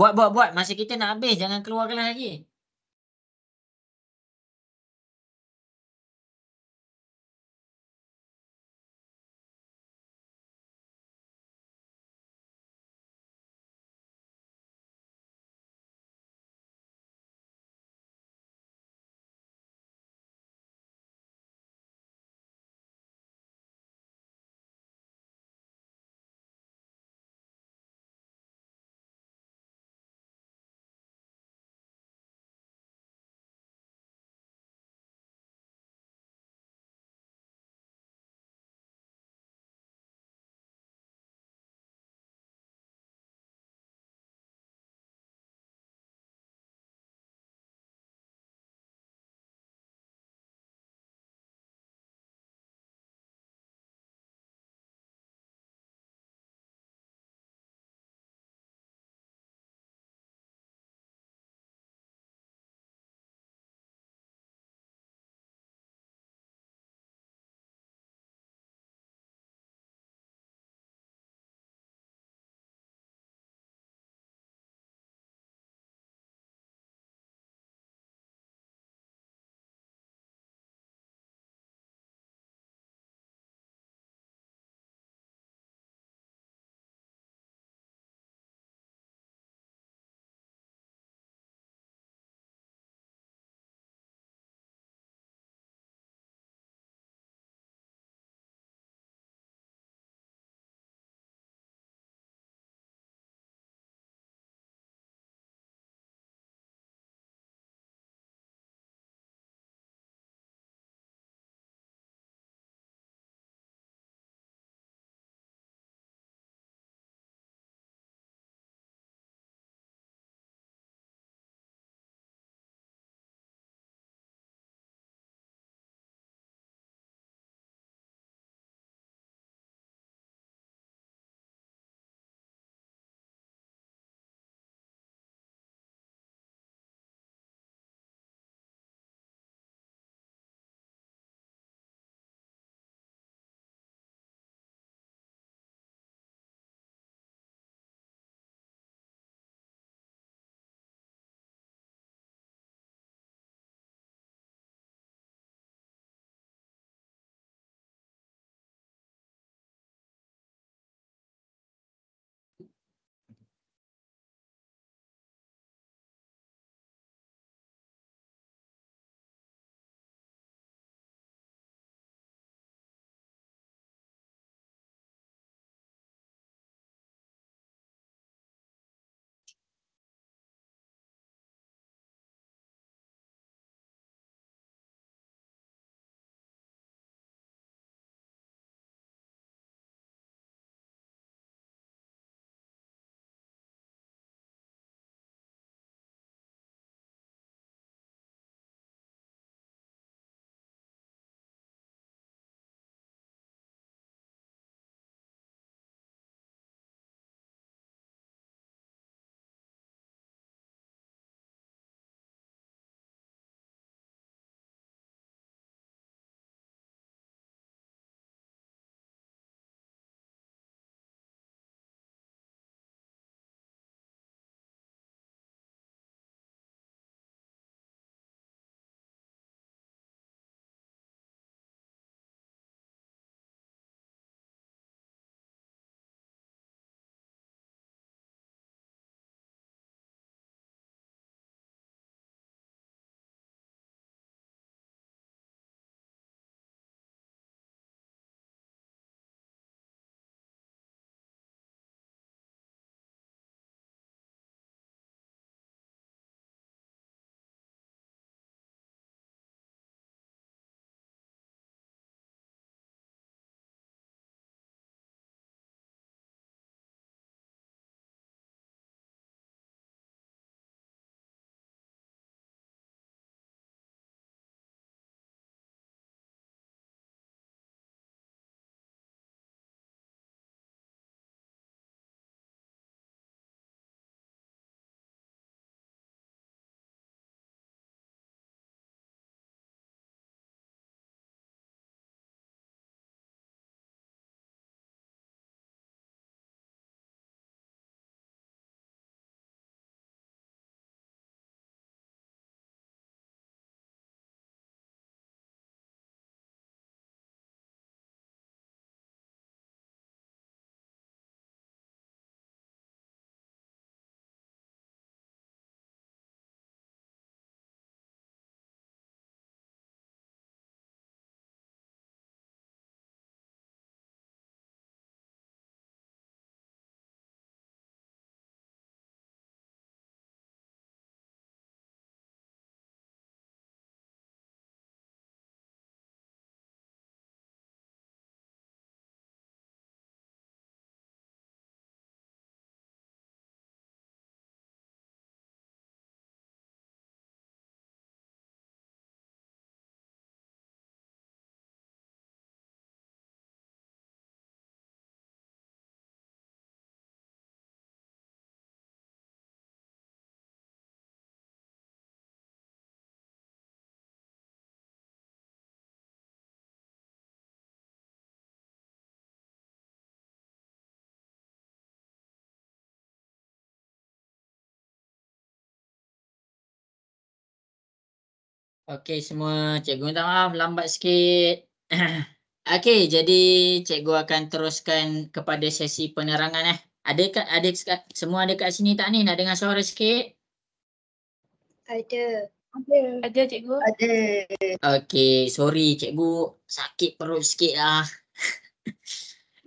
Buat. Masa kita nak habis. Jangan keluar kelas lagi. Okey semua, cikgu minta maaf lambat sikit. Okey, jadi cikgu akan teruskan kepada sesi penerangan semua ada kat sini tak ni? Nak dengar suara sikit? Ada. Ada cikgu. Ada. Okey, sorry cikgu sakit perut sikit lah.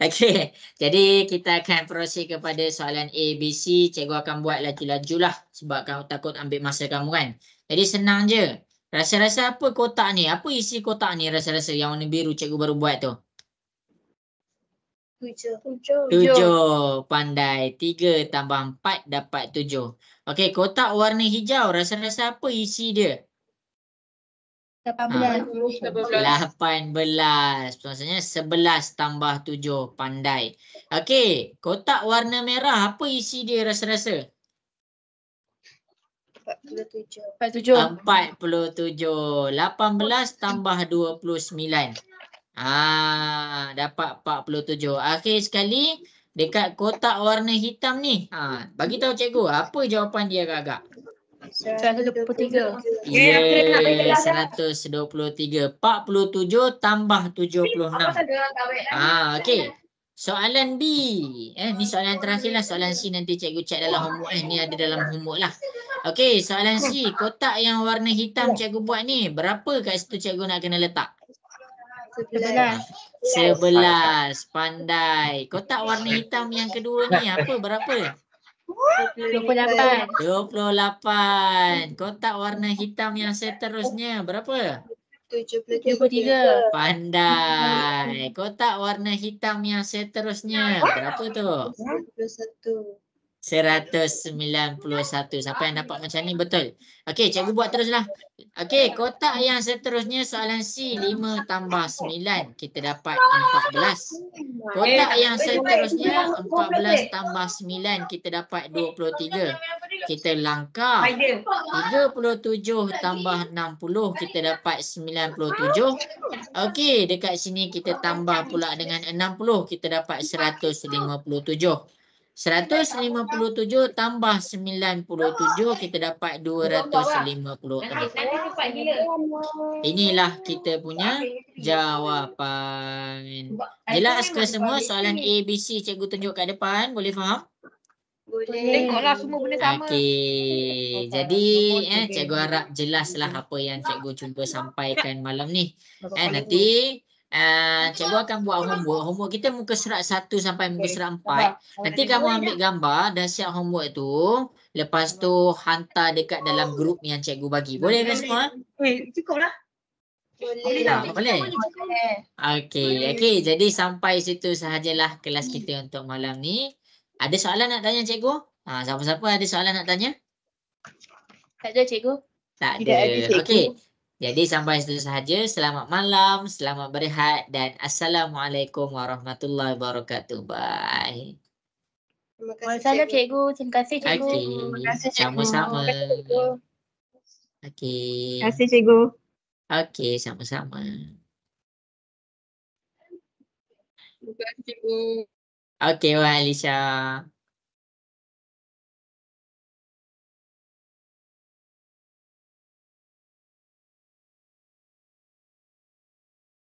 Okey, jadi kita akan proses kepada soalan A, B, C. Cikgu akan buat laju-laju lah sebab kamu takut ambil masa kamu kan. Jadi senang je. Rasa-rasa apa kotak ni? Apa isi kotak ni rasa-rasa yang warna biru cikgu baru buat tu? 7. 7. Pandai. 3 tambah 4 dapat 7. Okey, kotak warna hijau rasa-rasa apa isi dia? 18. 18. Maksudnya 11 tambah 7. Pandai. Okey, kotak warna merah apa isi dia rasa-rasa? 47. 47. 18 tambah 29. Dapat 47. Akhir sekali dekat kotak warna hitam ni. Bagi tahu cikgu apa jawapan dia agak-agak. 123. Ya, 123. 47 tambah 76. Okey. Soalan B. Ni soalan terakhir lah. Soalan C nanti cikgu cek dalam homework. Ni ada dalam homework lah. Okey, soalan C. Kotak yang warna hitam cikgu buat ni. Berapa kat situ cikgu nak kena letak? 11. Pandai. Kotak warna hitam yang kedua ni apa? Berapa? 28. 28. Kotak warna hitam yang seterusnya berapa? 73. Pandai. Kotak warna hitam yang seterusnya berapa tu? 191. Siapa yang dapat macam ni betul. Okey, cikgu buat teruslah. Okey, kotak yang seterusnya soalan C 5 tambah 9 kita dapat 14. Kotak yang seterusnya 14 tambah 9 kita dapat 23. Kita langkah 37 tambah 60 kita dapat 97. Okey, dekat sini kita tambah pula dengan 60 kita dapat 157. 157 tambah 97 kita dapat 256. Inilah kita punya jawapan. Jelas ke semua soalan A, B, C cikgu tunjuk kat depan? Boleh faham? Boleh. Tengoklah semua benda sama. Okey. Jadi cikgu harap jelaslah apa yang cikgu cuba sampaikan malam ni. Nanti cikgu akan buat homework. Homework kita muka surat 1 sampai muka surat 4. Nanti kamu ambil gambar dah siap homework tu. Lepas tu hantar dekat dalam grup yang cikgu bagi. Boleh ke semua? Cukup lah. Boleh. Boleh? Okey. Jadi sampai situ sahajalah kelas kita untuk malam ni. Ada soalan nak tanya cikgu? Siapa-siapa ada soalan nak tanya? Tak ada cikgu. Tak Tidak ada, ada. cikgu. Okey. Jadi sampai situ sahaja. Selamat malam, selamat berehat dan Assalamualaikum warahmatullahi wabarakatuh. Bye. Waalaikumsalam cikgu. Terima kasih cikgu. Okey. Terima kasih, cikgu. Sama-sama. Terima Okey. kasih cikgu. Okey, sama-sama. Terima kasih cikgu. Okey, wahai Alisha.